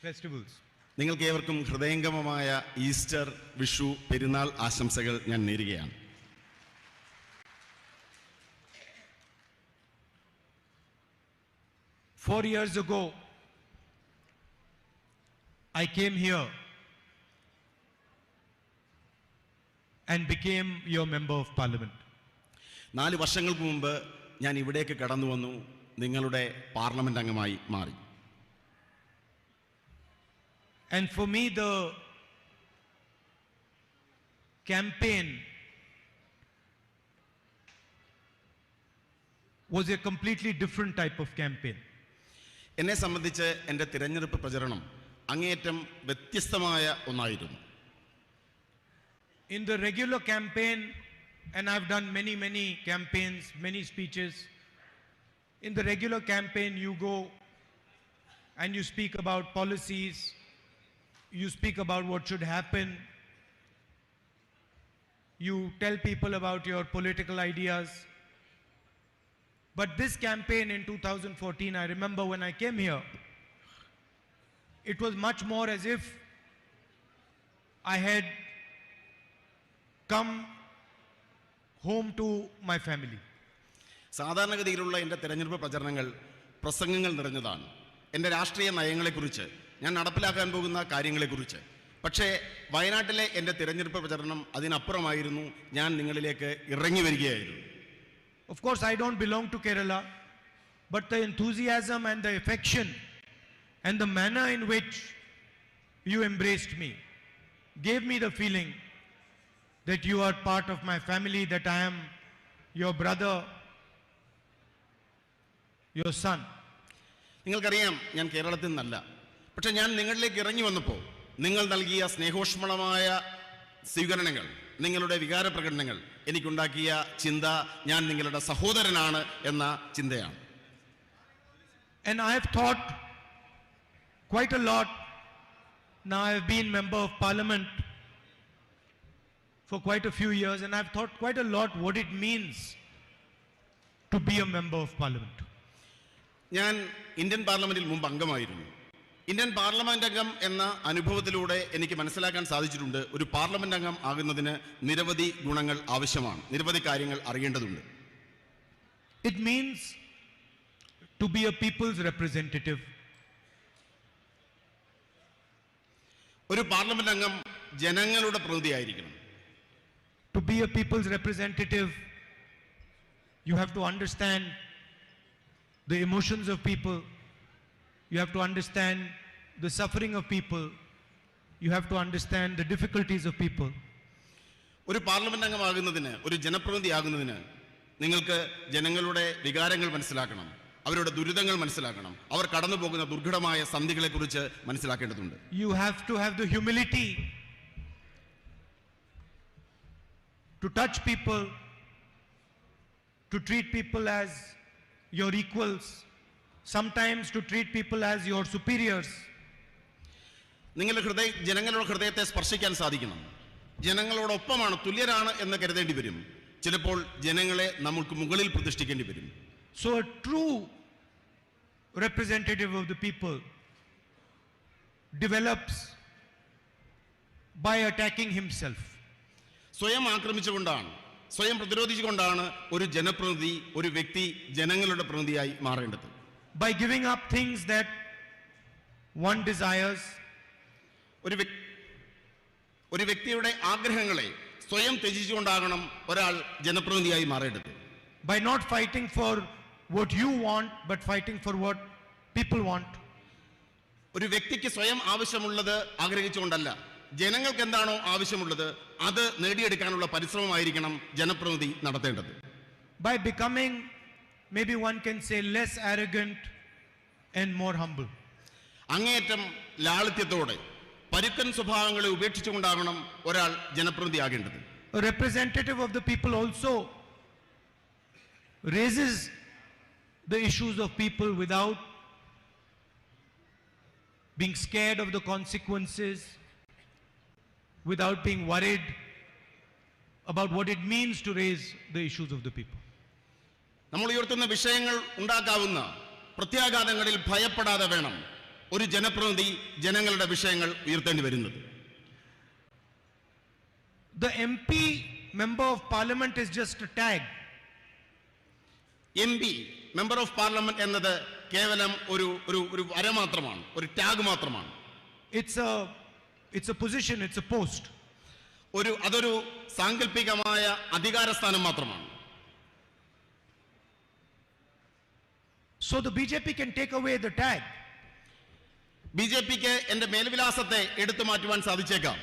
festivals. നിങ്ങൾക്ക് ഏവർക്കും ഹൃദയംഗമമായ ഈസ്റ്റർ, വിഷു, പെരുന്നാൾ ആശംസകൾ ഞാൻ നേരുകയാണ്. 4 years ago, I came here and became your member of parliament. 4 വർഷങ്ങൾക്ക് മുമ്പ് ഞാൻ ഇവിടേക്ക് കടന്നു വന്നു, നിങ്ങളുടെ പാർലമെന്റ് അംഗമായി മാറി. And for me, the campaign was a completely different type of campaign. എന്നെ സംബന്ധിച്ച് എൻ്റെ തിരഞ്ഞെടുപ്പ് പ്രചരണം അങ്ങേയറ്റം വ്യത്യസ്തമായ ഒന്നായിരുന്നു. In the regular campaign, and I've done many campaigns, many speeches. In the regular campaign, you go and you speak about policies, you speak about what should happen, you tell people about your political ideas. But this campaign in 2014, I remember when I came here, it was much more as if I had come home to my family. സാധാരണഗതിയിലുള്ള എൻ്റെ തിരഞ്ഞെടുപ്പ് പ്രചരണങ്ങൾ പ്രസംഗങ്ങൾ നിറഞ്ഞതാണ്, എൻ്റെ രാഷ്ട്രീയ നയങ്ങളെക്കുറിച്ച്, ഞാൻ നടപ്പിലാക്കാൻ പോകുന്ന കാര്യങ്ങളെക്കുറിച്ച്. പക്ഷേ വയനാട്ടിലെ എൻ്റെ തിരഞ്ഞെടുപ്പ് പ്രചരണം അതിനപ്പുറമായിരുന്നു. ഞാൻ നിങ്ങളിലേക്ക് ഇറങ്ങി വരികയായിരുന്നു. Of course, I don't belong to Kerala, but the enthusiasm and the affection and the manner in which you embraced me gave me the feeling that you are part of my family, that I am your brother, your son. നിങ്ങൾക്കറിയാം, ഞാൻ കേരളത്തിൽ നിന്നല്ല. പക്ഷെ ഞാൻ നിങ്ങളിലേക്ക് ഇറങ്ങി വന്നപ്പോൾ നിങ്ങൾ നൽകിയ സ്നേഹോഷ്മളമായ സ്വീകരണങ്ങൾ, നിങ്ങളുടെ വികാര പ്രകടനങ്ങൾ എനിക്കുണ്ടാക്കിയ ചിന്ത ഞാൻ നിങ്ങളുടെ സഹോദരനാണ് എന്ന ചിന്തയാണ്. And I have thought quite a lot. Now I have been member of parliament for quite a few years, and I've thought quite a lot what it means to be a member of parliament. ഞാൻ Indian പാർലമെന്റിൽ മുമ്പ് അംഗമായിരുന്നു. Indian parliament അംഗം എന്ന അനുഭവത്തിലൂടെ എനിക്ക് മനസ്സിലാക്കാൻ സാധിച്ചിട്ടുണ്ട്, ഒരു പാർലമെന്റ് അംഗം ആകുന്നതിന് നിരവധി ഗുണങ്ങൾ ആവശ്യമാണ്, നിരവധി കാര്യങ്ങൾ അറിയേണ്ടതുണ്ട്. It means to be a people's representative. ഒരു പാർലമെന്റ് അംഗം ജനങ്ങളുടെ പ്രതിനിധിയായിരിക്കണം. To be a people's representative, you have to understand the emotions of people. You have to understand the suffering of people. You have to understand the difficulties of people. ഒരു parliament അംഗമാകുന്നതിന്, ഒരു ജനപ്രതിനിധി ആകുന്നതിന് നിങ്ങൾക്ക് ജനങ്ങളുടെ വികാരങ്ങൾ മനസ്സിലാക്കണം, അവരുടെ ദുരിതങ്ങൾ മനസ്സിലാക്കണം, അവർ കടന്നു പോകുന്ന ദുർഘടമായ സന്ധികളെക്കുറിച്ച് മനസ്സിലാക്കേണ്ടതുണ്ട്. You have to have the humility to touch people, to treat people as your equals, sometimes to treat people as your superiors. ജനങ്ങളുടെ ഹൃദയത്തെ സ്പർശിക്കാൻ സാധിക്കണം. ജനങ്ങളോടൊപ്പമാണ്, തുല്യരാണ് എന്ന് കരുതേണ്ടി വരും. ചിലപ്പോൾ ജനങ്ങളെ നമുക്ക് മുകളിൽ പ്രതിഷ്ഠിക്കേണ്ടി വരും. So a true representative of the people develops by attacking himself. സ്വയം ആക്രമിച്ചുകൊണ്ടാണ്, സ്വയം പ്രതിരോധിച്ചുകൊണ്ടാണ് ഒരു ജനപ്രതിനിധി, ഒരു വ്യക്തി ജനങ്ങളുടെ പ്രതിനിധിയായി മാറേണ്ടത്. By giving up things that one desires. ഒരു വ്യക്തിയുടെ ആഗ്രഹങ്ങളെ സ്വയം ത്യജിച്ചുകൊണ്ടാകണം ഒരാൾ ജനപ്രതിനിധിയായി മാറേണ്ടത്. By not fighting for what you want, but fighting for what people want. ഒരു വ്യക്തിക്ക് സ്വയം ആവശ്യമുള്ളത് ആഗ്രഹിച്ചുകൊണ്ടല്ല, ജനങ്ങൾക്ക് എന്താണോ ആവശ്യമുള്ളത് അത് നേടിയെടുക്കാനുള്ള പരിശ്രമമായിരിക്കണം ജനപ്രതിനിധി നടത്തേണ്ടത്. By becoming, maybe one can say, less arrogant and more humble. അങ്ങേയറ്റം ലാളിത്യത്തോടെ പരുക്കൻ സ്വഭാവങ്ങളെ ഉപേക്ഷിച്ചുകൊണ്ടാകണം ഒരാൾ ജനപ്രതിനിധിയാകേണ്ടത്. A representative of the people also raises the issues of people without being scared of the consequences, without being worried about what it means to raise the issues of the people. നമ്മൾ ഉയർത്തുന്ന വിഷയങ്ങൾ ഉണ്ടാക്കാവുന്ന പ്രത്യാഘാതങ്ങളിൽ ഭയപ്പെടാതെ വേണം ഒരു ജനപ്രതിനിധി ജനങ്ങളുടെ വിഷയങ്ങൾ ഉയർത്തേണ്ടി വരുന്നത്. The MP, member of parliament, is just a tag. MP, member of parliament എന്നത് കേവലം ഒരു വര മാത്രമാണ്, ഒരു ടാഗ് മാത്രമാണ്. It's a position, it's a post. അതൊരു സാങ്കല്പികമായ അധികാരസ്ഥാനം മാത്രമാണ്. So the BJP can take away the tag. ബിജെപിക്ക് എന്റെ മേൽവിലാസത്തെ എടുത്തു മാറ്റുവാൻ സാധിച്ചേക്കാം.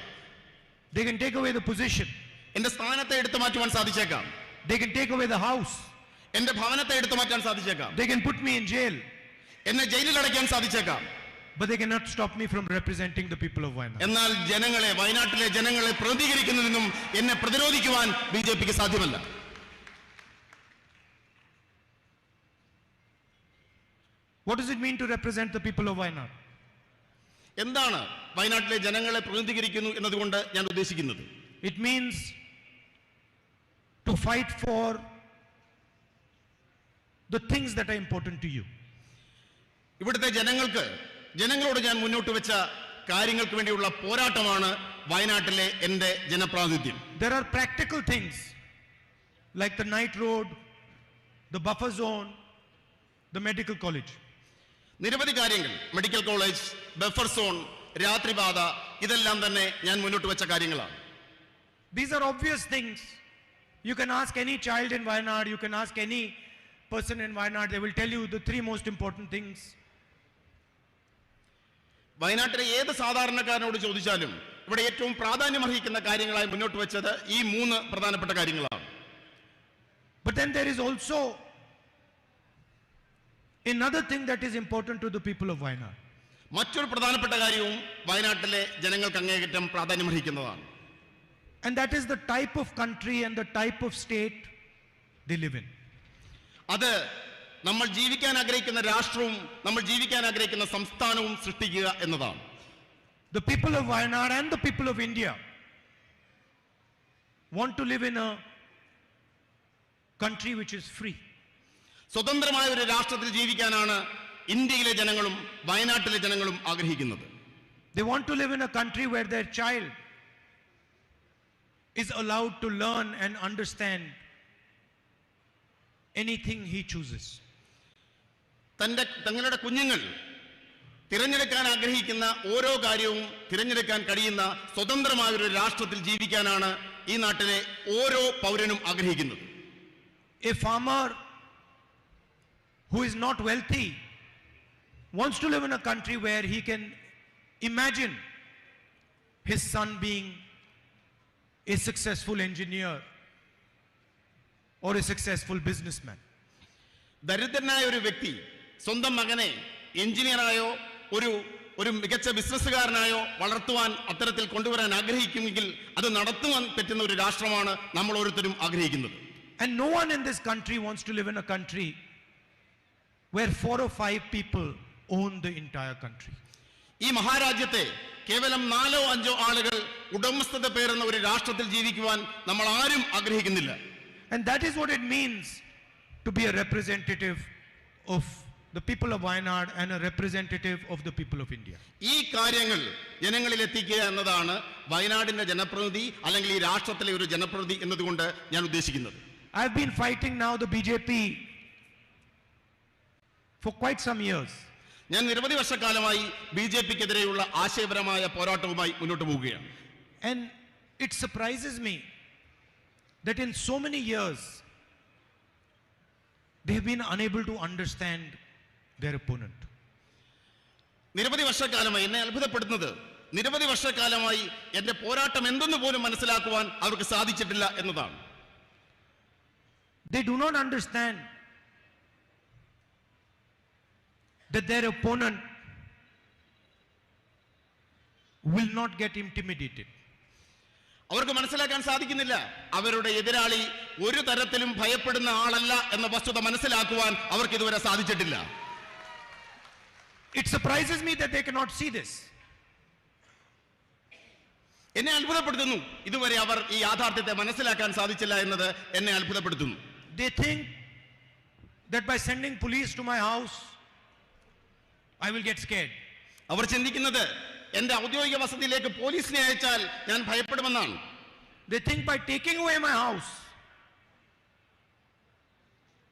They can take away the position. എന്റെ സ്ഥാനത്തെ എടുത്തു മാറ്റുവാൻ സാധിച്ചേക്കാം. They can take away the house. എന്റെ ഭവനത്തെ എടുത്തു മാറ്റാൻ സാധിച്ചേക്കാം. They can put me in jail. എന്നെ ജയിലിൽ അടയ്ക്കാൻ സാധിച്ചേക്കാം. But they cannot stop me from representing the people of Wayanad. എന്നാൽ വയനാട്ടിലെ ജനങ്ങളെ പ്രതികരിക്കുന്നതിനും എന്നെ പ്രതിരോധിക്കുവാൻ ബിജെപിക്ക് സാധ്യമല്ല. What does it mean to represent the people of Wayanad? എന്താണ് വയനാട്ടിലെ ജനങ്ങളെ പ്രതിനിധീകരിക്കുന്നു എന്നതുകൊണ്ട് ഞാൻ ഉദ്ദേശിക്കുന്നത്? It means to fight for the things that are important to you. ഇവിടുത്തെ ജനങ്ങളോട് ഞാൻ മുന്നോട്ട് വെച്ച കാര്യങ്ങൾക്ക് വേണ്ടിയുള്ള പോരാട്ടമാണ് വയനാട്ടിലെ എൻ്റെ ജനപ്രാതിനിധ്യം. There are practical things like the night road, the buffer zone, the medical college. നിരവധി കാര്യങ്ങൾ, മെഡിക്കൽ കോളേജ്, ബഫർ സോൺ, രാത്രിപാത, ഇതെല്ലാം തന്നെ ഞാൻ മുന്നോട്ട് വെച്ച കാര്യങ്ങളാണ്. These are obvious things. You can ask any child in Wayanad, you can ask any person in Wayanad, they will tell you the three most important things. വയനാട്ടിലെ ഏത് സാധാരണക്കാരനോട് ചോദിച്ചാലും ഇവിടെ ഏറ്റവും പ്രാധാന്യമർഹിക്കുന്ന കാര്യങ്ങളായി മുന്നോട്ട് വെച്ചത് ഈ 3 പ്രധാനപ്പെട്ട കാര്യങ്ങളാണ്. But then there is also another thing that is important to the people of Wayanad. മറ്റൊരു പ്രധാനപ്പെട്ട കാര്യവും വയനാട്ടിലെ ജനങ്ങൾക്ക് അങ്ങേയറ്റം പ്രാധാന്യമർഹിക്കുന്നതാണ്. And that is the type of country and the type of state they live in. അത് നമ്മൾ ജീവിക്കാൻ ആഗ്രഹിക്കുന്ന രാഷ്ട്രവും നമ്മൾ ജീവിക്കാൻ ആഗ്രഹിക്കുന്ന സംസ്ഥാനവും സൃഷ്ടിക്കുക എന്നതാണ്. The people of Wayanad and the people of India want to live in a country which is free. സ്വതന്ത്രമായ ഒരു രാഷ്ട്രത്തിൽ ജീവിക്കാനാണ് ഇന്ത്യയിലെ ജനങ്ങളും വയനാട്ടിലെ ജനങ്ങളും ആഗ്രഹിക്കുന്നത്. They want to live in a country where their child is allowed to learn and understand anything he chooses. തങ്ങളുടെ കുഞ്ഞുങ്ങൾ തിരഞ്ഞെടുക്കാൻ ആഗ്രഹിക്കുന്ന ഓരോ കാര്യവും തിരഞ്ഞെടുക്കാൻ കഴിയുന്ന സ്വതന്ത്രമായ ഒരു രാഷ്ട്രത്തിൽ ജീവിക്കാനാണ് ഈ നാട്ടിലെ ഓരോ പൗരനും ആഗ്രഹിക്കുന്നത്. A farmer who is not wealthy wants to live in a country where he can imagine his son being a successful engineer or a successful businessman. ദരിദ്രനായ ഒരു വ്യക്തി സ്വന്തം മകനെ എഞ്ചിനീയറായോ ഒരു മികച്ച ബിസിനസ്സുകാരനായോ വളർത്തുവാൻ അത്തരത്തിൽ കൊണ്ടുവരാൻ ആഗ്രഹിക്കുമെങ്കിൽ അത് നടത്തുവാൻ പറ്റുന്ന ഒരു രാഷ്ട്രമാണ് നമ്മൾ ഓരോരുത്തരും ആഗ്രഹിക്കുന്നത്. And no one in this country wants to live in a country where 4 or 5 people own the entire country. ഈ മഹാരാജ്യത്തെ കേവലം 4 or 5 ആളുകൾ ഉടമസ്ഥത പേരുന്ന ഒരു രാഷ്ട്രത്തിൽ ജീവിക്കുവാൻ നമ്മൾ ആരും ആഗ്രഹിക്കുന്നില്ല. And that is what it means to be a representative of the people of Wayanad and a representative of the people of India. ഈ കാര്യങ്ങൾ ജനങ്ങളിൽ എത്തിക്കുക എന്നതാണ് വയനാടിന്റെ ജനപ്രതിനിധി അല്ലെങ്കിൽ ഈ രാഷ്ട്രത്തിലെ ഒരു ജനപ്രതിനിധി എന്നതുകൊണ്ട് ഞാൻ ഉദ്ദേശിക്കുന്നത്. I've been fighting now the BJP for quite some years. ഞാൻ നിരവധി വർഷക്കാലമായി ബിജെപിക്കെതിരെയുള്ള ആശയപരമായ പോരാട്ടവുമായി മുന്നോട്ട് പോവുകയാണ്. And it surprises me that in so many years they have been unable to understand their opponent. നിരവധി വർഷക്കാലമായി എന്നെ അത്ഭുതപ്പെടുന്നത് നിരവധി വർഷക്കാലമായി എന്റെ പോരാട്ടം എന്തെന്ന് പോലും മനസ്സിലാക്കുവാൻ അവർക്ക് സാധിച്ചിട്ടില്ല എന്നതാണ്. They do not understand that their opponent will not get intimidated. അവർക്ക് മനസ്സിലാക്കാൻ സാധിക്കുന്നില്ല അവരുടെ എതിരാളി ഒരു തരത്തിലും ഭയപ്പെടുന്ന ആളല്ല എന്ന വസ്തുത മനസ്സിലാക്കുവാൻ അവർക്ക് ഇതുവരെ സാധിച്ചിട്ടില്ല. It surprises me that they cannot see this. എന്നെ അത്ഭുതപ്പെടുത്തുന്നു ഇതുവരെ അവർ ഈ യാഥാർത്ഥ്യത്തെ മനസ്സിലാക്കാൻ സാധിച്ചില്ല എന്നത് എന്നെ അത്ഭുതപ്പെടുത്തുന്നു. They think that by sending police to my house I will get scared. അവർ ചിന്തിക്കുന്നത് എന്റെ ഔദ്യോഗിക വസതിയിലേക്ക് പോലീസിനെ അയച്ചാൽ ഞാൻ ഭയപ്പെടുമെന്നാണ്. They think by taking away my house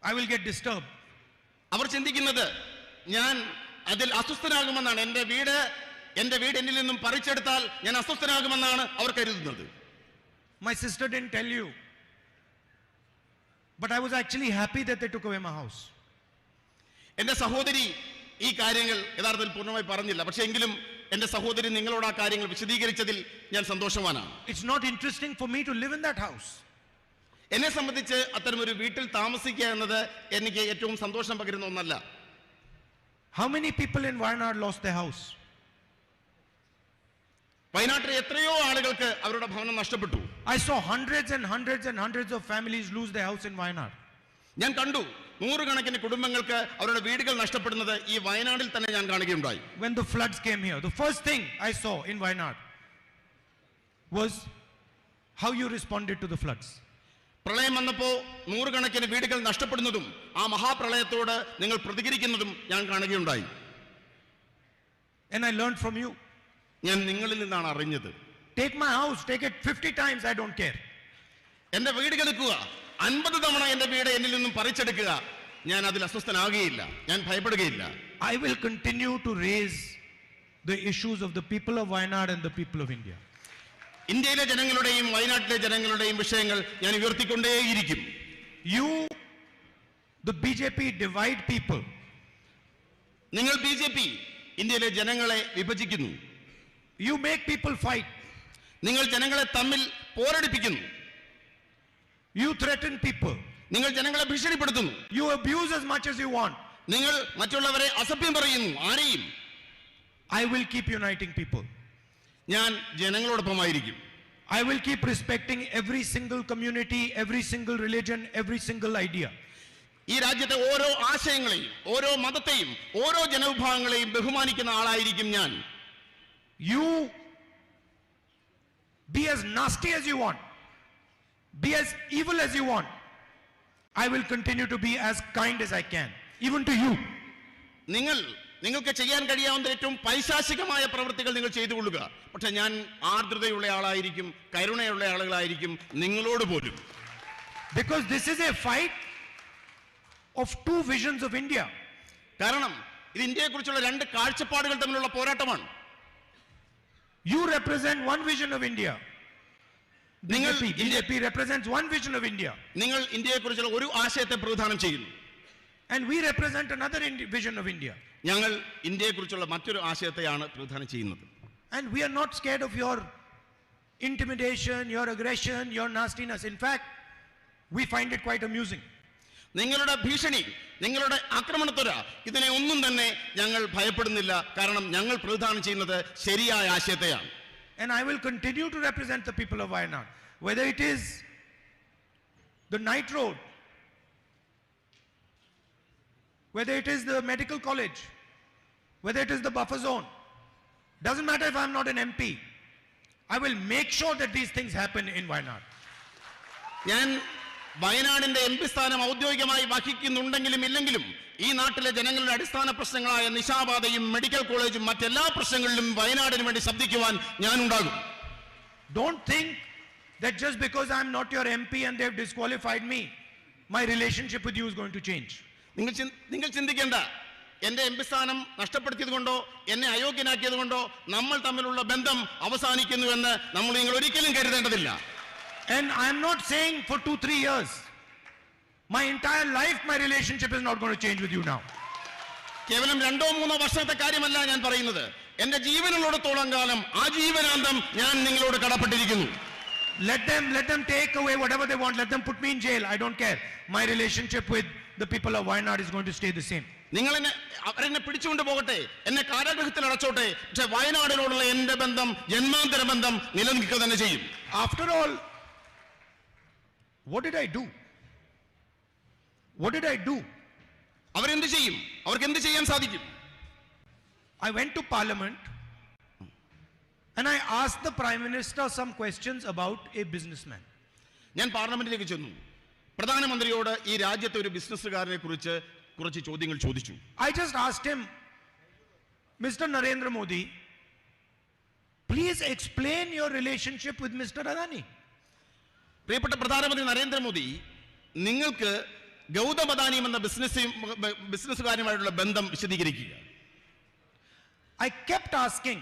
I will get disturbed. അവർ ചിന്തിക്കുന്നത് ഞാൻ അതിൽ അസ്വസ്ഥനാകുമെന്നാണ്. എൻ്റെ വീട് എന്നിൽ നിന്നും പറിച്ചെടുത്താൽ ഞാൻ അസ്വസ്ഥനാകുമെന്നാണ് അവർ കരുതുന്നത്. My sister didn't tell you, but I was actually happy that they took away my house. എൻ്റെ സഹോദരി ഈ കാര്യങ്ങൾ യഥാർത്ഥത്തിൽ പൂർണ്ണമായി പറഞ്ഞില്ല. പക്ഷേ എങ്കിലും എൻ്റെ സഹോദരി നിങ്ങളോട് ആ കാര്യങ്ങൾ വിശദീകരിച്ചതിൽ ഞാൻ സന്തോഷവാനാണ്. It's not interesting for me to live in that house. എന്നെ സംബന്ധിച്ച് അത്തരമൊരു വീട്ടിൽ താമസിക്കുക എന്നത് എനിക്ക് ഏറ്റവും സന്തോഷം പകരുന്ന ഒന്നല്ല. How many people in Wayanad lost their house? വയനാട്ടിലെ എത്രയോ ആളുകൾക്ക് അവരുടെ ഭവനം നഷ്ടപ്പെട്ടു. I saw hundreds and hundreds and hundreds of families lose their house in Wayanad. ഞാൻ കണ്ടു നൂറുകണക്കിന് കുടുംബങ്ങൾക്ക് അവരുടെ വീടുകൾ നഷ്ടപ്പെടുന്നത് ഈ വയനാടിൽ തന്നെ ഞാൻ കാണുകയുണ്ടായി. When the floods came here, the first thing I saw in Wayanad was how you responded to the floods. പ്രളയം വന്നപ്പോൾ നൂറുകണക്കിന് വീടുകൾ നഷ്ടപ്പെടുന്നതും ആ മഹാപ്രളയത്തോട് നിങ്ങൾ പ്രതികരിക്കുന്നതും ഞാൻ കാണുകയുണ്ടായി. And I learned from you. ഞാൻ നിങ്ങളിൽ നിന്നാണ് അറിഞ്ഞത്. Take my house, take it 50 times, I don't care. എന്റെ വീട് എടുക്കുക, 50 തവണ എന്റെ വീട് എന്നിൽ നിന്നും പറിച്ചെടുക്കുക, ഞാൻ അതിൽ അസ്വസ്ഥനാകുകയില്ല, ഞാൻ ഭയപ്പെടുകയില്ല. I will continue to raise the issues of the people of Wayanad and the people of India. ഇന്ത്യയിലെ ജനങ്ങളുടെയും വയനാട്ടിലെ ജനങ്ങളുടെയും വിഷയങ്ങൾ ഞാൻ ഉയർത്തിക്കൊണ്ടേയിരിക്കും. You, the BJP, divide people. നിങ്ങൾ BJP ഇന്ത്യയിലെ ജനങ്ങളെ വിഭജിക്കുന്നു. You make people fight. നിങ്ങൾ ജനങ്ങളെ തമ്മിൽ പോരടിപ്പിക്കുന്നു. You threaten people. നിങ്ങൾ ജനങ്ങളെ ഭീഷണിപ്പെടുത്തുന്നു. You abuse as much as you want. നിങ്ങൾ മറ്റുള്ളവരെ അസഭ്യം പറയുന്നു. ആരെയും. I will keep uniting people. ഞാൻ ജനങ്ങളോടൊപ്പമായിരിക്കും. I will keep respecting every single community, every single religion, every single idea. ഈ രാജ്യത്തെ ഓരോ ആശയങ്ങളെയും ഓരോ മതത്തെയും ഓരോ ജനവിഭാഗങ്ങളെയും ബഹുമാനിക്കുന്ന ആളായിരിക്കും ഞാൻ. You be as nasty as you want, be as evil as you want. I will continue to be as kind as I can, even to you. നിങ്ങൾക്ക് ചെയ്യാൻ കഴിയാവുന്ന ഏറ്റവും പൈശാചികമായ പ്രവൃത്തികൾ നിങ്ങൾ ചെയ്തു കൊള്ളുക. പക്ഷെ ഞാൻ ആർദ്രതയുള്ള ആളായിരിക്കും, കരുണയുള്ള ആളുകളായിരിക്കും നിങ്ങളോട് പോലും. Because this is a fight of two visions of India. കാരണം ഇത് ഇന്ത്യയെക്കുറിച്ചുള്ള രണ്ട് കാഴ്ചപ്പാടുകൾ തമ്മിലുള്ള പോരാട്ടമാണ്. You represent one vision of India. BJP represents one vision of India. നിങ്ങൾ ഇന്ത്യയെക്കുറിച്ചുള്ള ഒരു ആശയത്തെ പ്രതിനിധാനം ചെയ്യുന്നു. And we represent another vision of India. ഞങ്ങൾ ഇന്ത്യയെക്കുറിച്ചുള്ള മറ്റൊരു ആശയത്തെയാണ് പ്രതിനിധാനം ചെയ്യുന്നത്. And we are not scared of your intimidation, your aggression, your nastiness. In fact, we find it quite amusing. നിങ്ങളുടെ ഭീഷണി, നിങ്ങളുടെ ആക്രമണത്വര, ഇതിനെ ഒന്നും തന്നെ ഞങ്ങൾ ഭയപ്പെടുന്നില്ല. കാരണം ഞങ്ങൾ പ്രതിനിധാനം ചെയ്യുന്നത് ശരിയായ ആശയത്തെയാണ്. And I will continue to represent the people of Wayanad, whether it is the night road, whether it is the medical college, whether it is the buffer zone. Doesn't matter if I'm not an MP. I will make sure that these things happen in Wayanad. ഞാൻ വയനാടിന്റെ MP സ്ഥാനം ഔദ്യോഗികമായി വഹിക്കുന്നുണ്ടെങ്കിലും ഇല്ലെങ്കിലും ഈ നാട്ടിലെ ജനങ്ങളുടെ അടിസ്ഥാന പ്രശ്നങ്ങളായ നിശാപാതയും medical കോളേജും മറ്റെല്ലാ പ്രശ്നങ്ങളിലും വയനാടിന് വേണ്ടി ശബ്ദിക്കുവാൻ ഞാൻ ഉണ്ടാകും. Don't think that just because I'm not your MP and they've disqualified me, my relationship with you is going to change. നിങ്ങൾ ചിന്തിക്കേണ്ട, എന്റെ MP സ്ഥാനം നഷ്ടപ്പെടുത്തിയത് കൊണ്ടോ എന്നെ അയോഗ്യനാക്കിയത് കൊണ്ടോ നമ്മൾ തമ്മിലുള്ള ബന്ധം അവസാനിക്കുന്നു എന്ന് നിങ്ങൾ ഒരിക്കലും കരുതേണ്ടതില്ല. And I'm not saying for 2-3 years. My entire life, my relationship is not going to change with you now. കേവലം 2-3 വർഷത്തെ കാര്യമല്ല ഞാൻ പറയുന്നത്. എന്റെ ജീവനുള്ളിടത്തോളം കാലം ആജീവനാന്തം ഞാൻ നിങ്ങളോട് കടപ്പെട്ടിരിക്കുന്നു. Let them take away whatever they want. Let them put me in jail. I don't care. My relationship with the people of Wayanad is going to stay the same. അവരെന്നെ പിടിച്ചുകൊണ്ട് പോകട്ടെ, എന്നെ കാരാഗൃഹത്തിൽ അടച്ചോട്ടെ, പക്ഷെ വയനാടിനോടുള്ള എന്റെ ബന്ധം, ജന്മാന്തര ബന്ധം നിലനിൽക്കുക തന്നെ ചെയ്യും. After all, what did I do? What did I do? അവരെന്ത് ചെയ്യും? അവർക്ക് എന്ത് ചെയ്യാൻ സാധിക്കും? I went to Parliament and I asked the Prime Minister some questions about a businessman. ഞാൻ പാർലമെന്റിലേക്ക് ചെന്നു. പ്രധാനമന്ത്രിയോട് ഈ രാജ്യത്തെ ഒരു ബിസിനസ്സുകാരനെ കുറിച്ച് കുറച്ച് ചോദ്യങ്ങൾ ചോദിച്ചു. I just asked him, Mr. Narendra Modi, please explain your relationship with Mr. Adani. പ്രിയപ്പെട്ട പ്രധാനമന്ത്രി നരേന്ദ്രമോദി, നിങ്ങൾക്ക് ഗൗതം അദാനിയും എന്ന ബിസിനസ്സുകാരുമായിട്ടുള്ള ബന്ധം വിശദീകരിക്കുക. I kept asking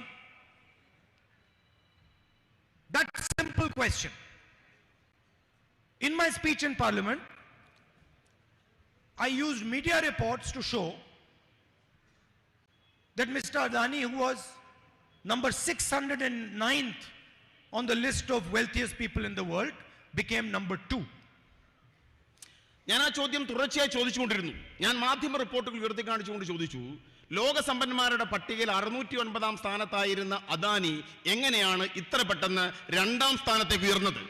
that simple question. In my speech in Parliament, I used media reports to show that Mr. Adani, who was number 609th on the list of wealthiest people in the world, became number 2. ഞാൻ ആ ചോദ്യം തുടർച്ചയായി ചോദിച്ചുകൊണ്ടിരുന്നു. ഞാൻ മാധ്യമ റിപ്പോർട്ടുകൾ ഉയർത്തി കാണിച്ചുകൊണ്ട് ചോദിച്ചു, ലോകസമ്പന്നന്മാരുടെ പട്ടികയിൽ 609 സ്ഥാനത്തായിരുന്ന അദാനി എങ്ങനെയാണ് ഇത്ര പെട്ടെന്ന് 2ാം സ്ഥാനത്തേക്ക് ഉയർന്നത്?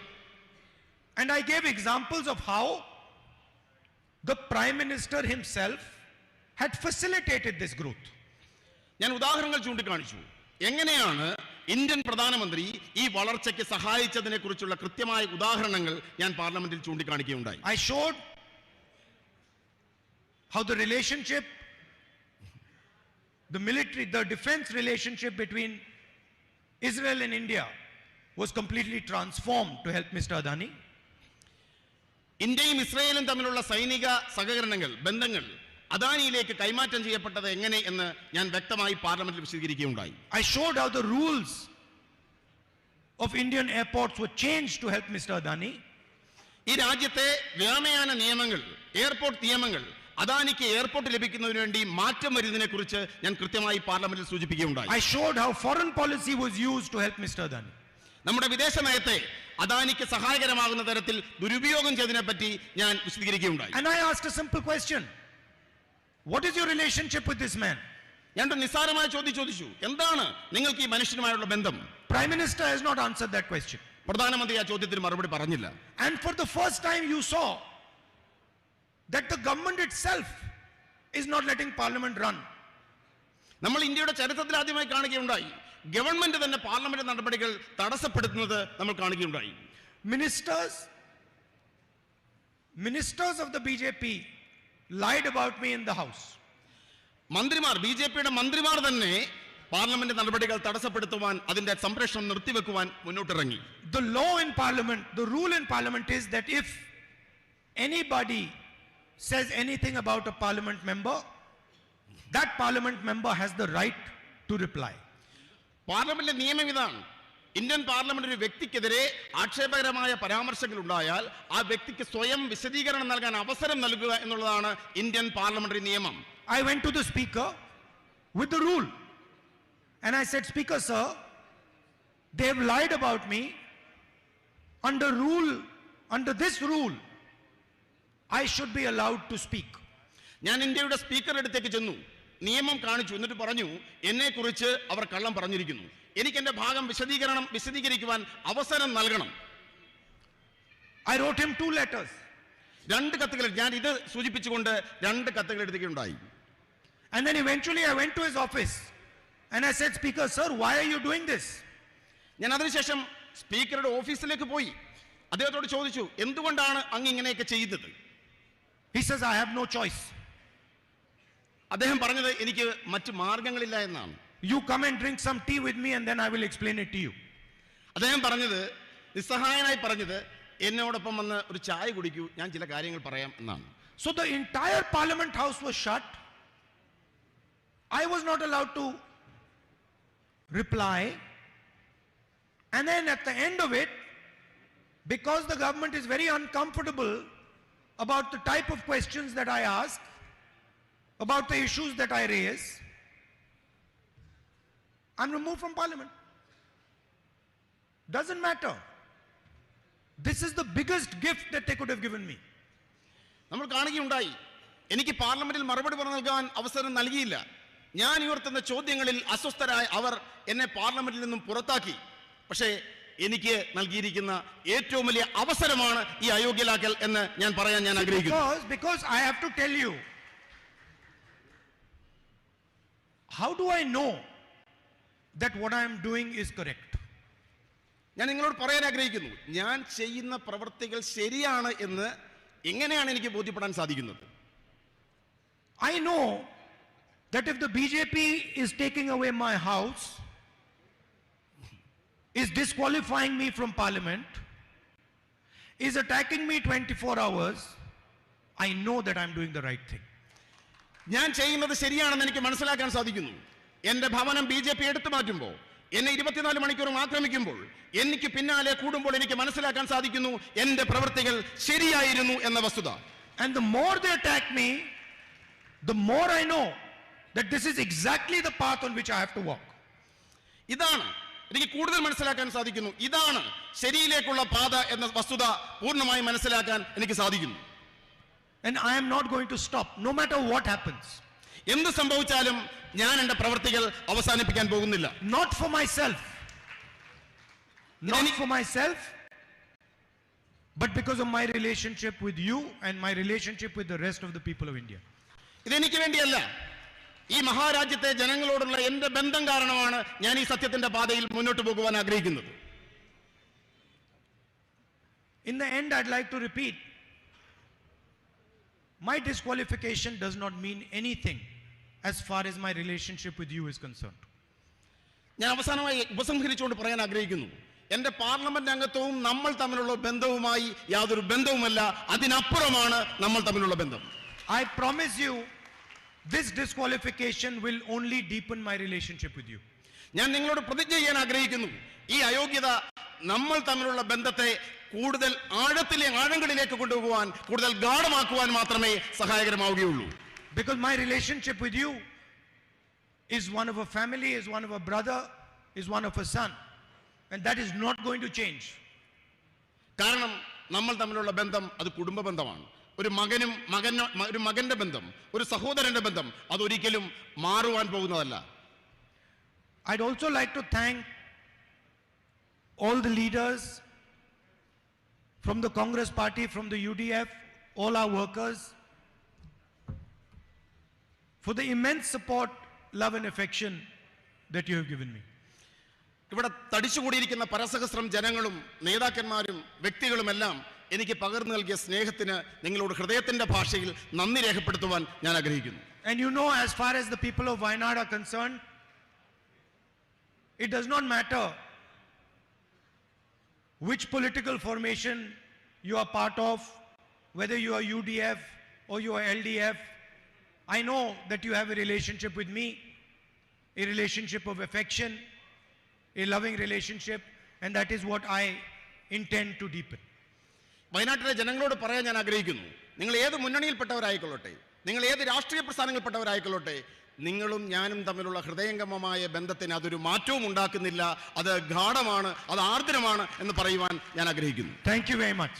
And I gave examples of how the Prime Minister himself had facilitated this growth. ഞാൻ ഉദാഹരണങ്ങൾ ചൂണ്ടിക്കാണിച്ചു. എങ്ങനെയാണ് ഇന്ത്യൻ പ്രധാനമന്ത്രി ഈ വളർച്ചയ്ക്ക് സഹായിച്ചതിനെ കുറിച്ചുള്ള കൃത്യമായ ഉദാഹരണങ്ങൾ ഞാൻ പാർലമെന്റിൽ ചൂണ്ടിക്കാണിക്കുകയുണ്ടായി. I showed how the relationship, the military, the defense relationship between Israel and India was completely transformed to help Mr. Adani. ഇന്ത്യയും ഇസ്രയേലും തമ്മിലുള്ള സൈനിക സഹകരണങ്ങൾ, ബന്ധങ്ങൾ അദാനിയിലേക്ക് കൈമാറ്റം ചെയ്യപ്പെട്ടത് എങ്ങനെ എന്ന് ഞാൻ വ്യക്തമായി പാർലമെന്റിൽ വിശദീകരിക്കുകയുണ്ടായി. I showed how the rules of Indian airports were changed to help Mr. Adani. ഈ രാജ്യത്തെ വ്യോമയാന നിയമങ്ങൾ, എയർപോർട്ട് നിയമങ്ങൾ അദാനിക്ക് എയർപോർട്ട് ലഭിക്കുന്നതിന് വേണ്ടി മാറ്റം വരുന്നതിനെ കുറിച്ച് ഞാൻ കൃത്യമായി പാർലമെന്റിൽ സൂചിപ്പിക്കുകയുണ്ടായി. I showed how foreign policy was used to help Mr. Adani. നമ്മുടെ വിദേശ നയത്തെ അദാനിക്ക് സഹായകരമാകുന്ന തരത്തിൽ ദുരുപയോഗം ചെയ്തതിനെ പറ്റി ഞാൻ വിശദീകരിക്കുകയുണ്ടായി. And I asked a simple question. What is your relationship with this man? ഞാൻ ഒരു നിസ്സാരമായ ചോദ്യം ചോദിച്ചു, എന്താണ് നിങ്ങൾക്ക് ഈ മനുഷ്യനുമായുള്ള ബന്ധം? Prime Minister has not answered that question. പ്രധാനമന്ത്രി ആ ചോദ്യത്തിന് മറുപടി പറഞ്ഞില്ല. And for the first time you saw that the government itself is not letting parliament run. നമ്മൾ ഇന്ത്യയുടെ ചരിത്രത്തിൽ ആദ്യമായി കാണുകയുണ്ടായി, ഗവൺമെന്റ് തന്നെ പാർലമെന്റ് നടപടികൾ തടസ്സപ്പെടുത്തുന്നത് നമ്മൾ കാണുകയുണ്ടായി. Ministers of the BJP lied about me in the house. മന്ത്രിമാർ, ബിജെപിയുടെ മന്ത്രിമാർ തന്നെ പാർലമെന്റ് നടപടികൾ തടസ്സപ്പെടുത്തുവാൻ, അതിന്റെ സംപ്രേഷണം നിർത്തിവെക്കുവാൻ മുന്നോട്ടിറങ്ങി. The law in parliament, the rule in parliament is that if anybody says anything about a parliament member, that parliament member has the right to reply. പാർലമെന്റിലെ നിയമം ഇതാണ്. ഇന്ത്യൻ പാർലമെന്റ് ഒരു വ്യക്തിക്കെതിരെ ആക്ഷേപകരമായ പരാമർശങ്ങൾ ഉണ്ടായാൽ ആ വ്യക്തിക്ക് സ്വയം വിശദീകരണം നൽകാൻ അവസരം നൽകുക എന്നുള്ളതാണ് ഇന്ത്യൻ പാർലമെന്ററി നിയമം. I went to the speaker with the rule and I said, Speaker sir, they have lied about me. Under this rule I should be allowed to speak. ഞാൻ ഇന്ത്യയുടെ സ്പീക്കറുടെ അടുത്തേക്ക് ചെന്നു, നിയമം കാണിച്ചു, എന്നിട്ട് പറഞ്ഞു, എന്നെ കുറിച്ച് അവർ കള്ളം പറഞ്ഞിരിക്കുന്നു, എനിക്ക് എന്റെ ഭാഗം വിശദീകരിക്കുവാൻ അവസരം നൽകണം. I wrote him 2 letters. 2 കത്തുകൾ, ഞാൻ ഇത് സൂചിപ്പിച്ചുകൊണ്ട് 2 കത്തുകൾ എഴുതുകയുണ്ടായി. And then eventually I went to his office and I said, Speaker sir, why are you doing this? ഞാൻ അതിനുശേഷം സ്പീക്കറുടെ ഓഫീസിലേക്ക് പോയി അദ്ദേഹത്തോട് ചോദിച്ചു, എന്തുകൊണ്ടാണ് അങ്ങ് ഇങ്ങനെയൊക്കെ ചെയ്തത്? He says, I have no choice. അദ്ദേഹം പറഞ്ഞത്, എനിക്ക് മറ്റു മാർഗങ്ങളില്ല എന്നാണ്. You come and drink some tea with me and then I will explain it to you. അദ്ദേഹം പറഞ്ഞത്, നിസ്സഹായനായി പറഞ്ഞത്, എന്നോടൊപ്പം വന്ന് ഒരു ചായ കുടിക്കൂ, ഞാൻ ചില കാര്യങ്ങൾ പറയാം എന്നാണ്. So the entire parliament house was shut. I was not allowed to reply. And then at the end of it, because the government is very uncomfortable about the type of questions that I ask, about the issues that I raise, I'm removed from parliament. Doesn't matter. This is the biggest gift that they could have given me. നമ്മൾ കാണുകയുണ്ടായി, എനിക്ക് പാർലമെന്റിൽ മറുപടി നൽകാൻ അവസരം നൽകിയില്ല. ഞാൻ ഉയർത്തുന്ന ചോദ്യങ്ങളിൽ അസ്വസ്ഥരായ അവർ എന്നെ പാർലമെന്റിൽ നിന്നും പുറത്താക്കി. പക്ഷേ എനിക്ക് നൽകിയിരിക്കുന്ന ഏറ്റവും വലിയ അവസരമാണ് ഈ അയോഗ്യലാക്കൽ എന്ന് ഞാൻ പറയാൻ ഞാൻ ആഗ്രഹിക്കുന്നു. Because I have to tell you, how do I know that what I am doing is correct? ഞാൻ നിങ്ങളോട് പറയാൻ ആഗ്രഹിക്കുന്നു, ഞാൻ ചെയ്യുന്ന പ്രവൃത്തികൾ ശരിയാണ് എന്ന് എങ്ങനെയാണ് എനിക്ക് ബോധ്യപ്പെടാൻ സാധിക്കുന്നത്? I know that if the BJP is taking away my house, is disqualifying me from parliament, is attacking me 24 hours, I know that I'm doing the right thing. ഞാൻ ചെയ്യുന്നത് ശരിയാണെന്ന് എനിക്ക് മനസ്സിലാക്കാൻ സാധിക്കുന്നു. എന്റെ ഭവനം BJP എടുത്തു മാറ്റുമ്പോൾ, എന്നെ 24 മണിക്കൂറും ആക്രമിക്കുമ്പോൾ, എനിക്ക് പിന്നാലെ കൂടുമ്പോൾ എനിക്ക് മനസ്സിലാക്കാൻ സാധിക്കുന്നു എന്റെ പ്രവൃത്തികൾ ശരിയായിരുന്നു എന്ന വസ്തുത. And the more they attack me, the more I know that this is exactly the path on which I have to walk. ഇതാണ് എനിക്ക് കൂടുതൽ മനസ്സിലാക്കാൻ സാധിക്കുന്നു. ഇതാണ് ശരിയിലേക്കുള്ള പാത എന്ന വസ്തുത പൂർണ്ണമായി മനസ്സിലാക്കാൻ എനിക്ക് സാധിക്കുന്നു. And I am not going to stop, no matter what happens. എന്ത് സംഭവിച്ചാലും ഞാൻ എന്റെ പ്രവൃത്തികൾ അവസാനിപ്പിക്കാൻ പോകുന്നില്ല. Not for myself. Not for myself, but because of my relationship with you and my relationship with the rest of the people of India. ഇതെനിക്ക് വേണ്ടിയല്ല, ഈ മഹാരാജ്യത്തെ ജനങ്ങളോടുള്ള എന്റെ ബന്ധം കാരണമാണ് ഞാൻ ഈ സത്യത്തിന്റെ പാതയിൽ മുന്നോട്ട് പോകുവാൻ ആഗ്രഹിക്കുന്നത്. In the end, I'd like to repeat, my disqualification does not mean anything as far as my relationship with you is concerned. ഞാൻ അവസാനമായി ഉപസംഹരിച്ചുകൊണ്ട് പറയാൻ ആഗ്രഹിക്കുന്നു, എന്റെ പാർലമെന്റ് അംഗത്വവും നമ്മൾ തമ്മിലുള്ള ബന്ധവുമായി യാതൊരു ബന്ധവുമല്ല, അതിനപ്പുറമാണ് നമ്മൾ തമ്മിലുള്ള ബന്ധം. I promise you, this disqualification will only deepen my relationship with you. ഞാൻ നിങ്ങളോട് പ്രതിജ്ഞ ചെയ്യാൻ ആഗ്രഹിക്കുന്നു, ഈ അയോഗ്യത നമ്മൾ തമ്മിലുള്ള ബന്ധത്തെ കൂടുതൽ ആഴങ്ങളിലേക്ക് കൊണ്ടുപോകുവാൻ, കൂടുതൽ ഗാഢമാക്കുവാൻ മാത്രമേ സഹായകരമാവുകയുള്ളൂ. Because my relationship with you is one of a family, is one of a brother, is one of a son, and that is not going to change. കാരണം നമ്മൾ തമ്മിലുള്ള ബന്ധം അത് കുടുംബ ബന്ധമാണ്. ഒരു മകന്റെ ബന്ധം, ഒരു സഹോദരന്റെ ബന്ധം അതൊരിക്കലും മാറുവാൻ പോകുന്നതല്ല. I'd also like to thank all the leaders from the Congress party, from the UDF, all our workers, for the immense support, love and affection that you have given me. ഇവിടെ തടിച്ചുകൂടിയിരിക്കുന്ന പരസഹസ്രം ജനങ്ങളും നേതാക്കന്മാരും വ്യക്തികളുമെല്ലാം എനിക്ക് പകർന്നു നൽകിയ സ്നേഹത്തിന് നിങ്ങളോട് ഹൃദയത്തിന്റെ ഭാഷയിൽ നന്ദി രേഖപ്പെടുത്തുവാൻ ഞാൻ ആഗ്രഹിക്കുന്നു. And you know, as far as the people of Wayanad are concerned, it does not matter which political formation you are part of, whether you are UDF or you are LDF. I know that you have a relationship with me, a relationship of affection, a loving relationship, and that is what I intend to deepen. വയനാട്ടിലെ ജനങ്ങളോട് പറയാൻ ഞാൻ ആഗ്രഹിക്കുന്നു, നിങ്ങൾ ഏത് മുന്നണിയിൽപ്പെട്ടവരായിക്കൊള്ളട്ടെ, നിങ്ങൾ ഏത് രാഷ്ട്രീയ പ്രസ്ഥാനങ്ങളിൽപ്പെട്ടവരായിക്കൊള്ളട്ടെ, നിങ്ങളും ഞാനും തമ്മിലുള്ള ഹൃദയംഗമമായ ബന്ധത്തിന് അതൊരു മാറ്റവും ഉണ്ടാക്കുന്നില്ല. അത് ഗാഢമാണ്, അത് ആർദ്രമാണ് എന്ന് പറയുവാൻ ഞാൻ ആഗ്രഹിക്കുന്നു. Thank you very much.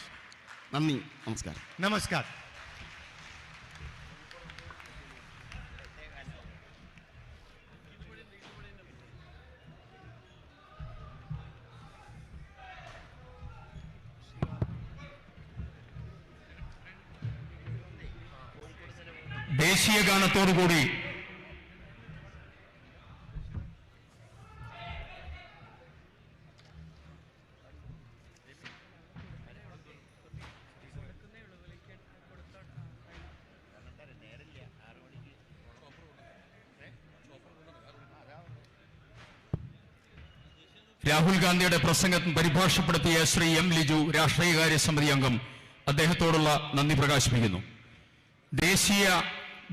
നന്ദി, നമസ്കാരം. Namaskar. ദേശീയ ഗാനത്തോടുകൂടി രാഹുൽ ഗാന്ധിയുടെ പ്രസംഗം പരിഭാഷപ്പെടുത്തിയ ശ്രീ എം ലിജു, രാഷ്ട്രീയകാര്യ സമിതി അംഗം, അദ്ദേഹത്തോടുള്ള നന്ദി പ്രകാശിപ്പിക്കുന്നു. ദേശീയ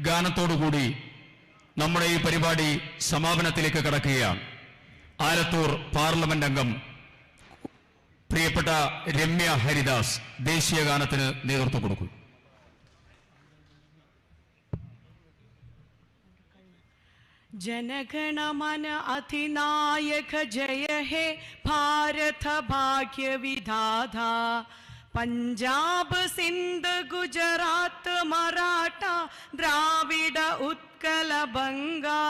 ഗാനത്തോടുകൂടി നമ്മുടെ ഈ പരിപാടി സമാപനത്തിലേക്ക് കടക്കുകയാണ്. ആലത്തൂർ പാർലമെന്റ് അംഗം പ്രിയപ്പെട്ട രമ്യ ഹരിദാസ് ദേശീയ ഗാനത്തിന് നേതൃത്വം കൊടുക്കും. जनगण मन अधिनायक जय हे भारत भाग्य विधाता पंजाब सिंध गुजरात मराठा द्राविड उत्कल बंगा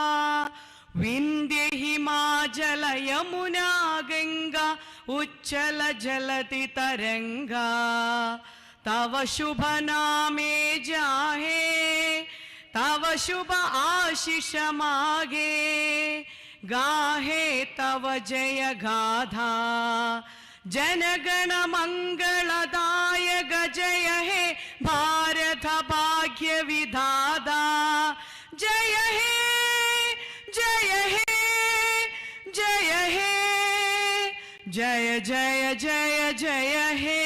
विंध्य हिमाचल यमुना गंगा उच्चल जलति तरंगा तव शुभ नामे जाहे तव शुभ आशीष मागे गाहे तव जय गाथा जनगण मंगलदायक जय हे भारत भाग्य विधाता जय हे जय हे जय हे जय जय जय जय हे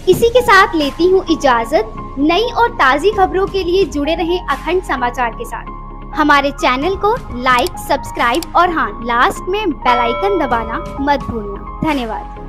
इसी के साथ लेती हूँ इजाजत। नई और ताज़ी खबरों के लिए जुड़े रहें अखंड समाचार के साथ। हमारे चैनल को लाइक, सब्सक्राइब और हाँ, लास्ट में बेल आइकन दबाना मत भूलना। धन्यवाद।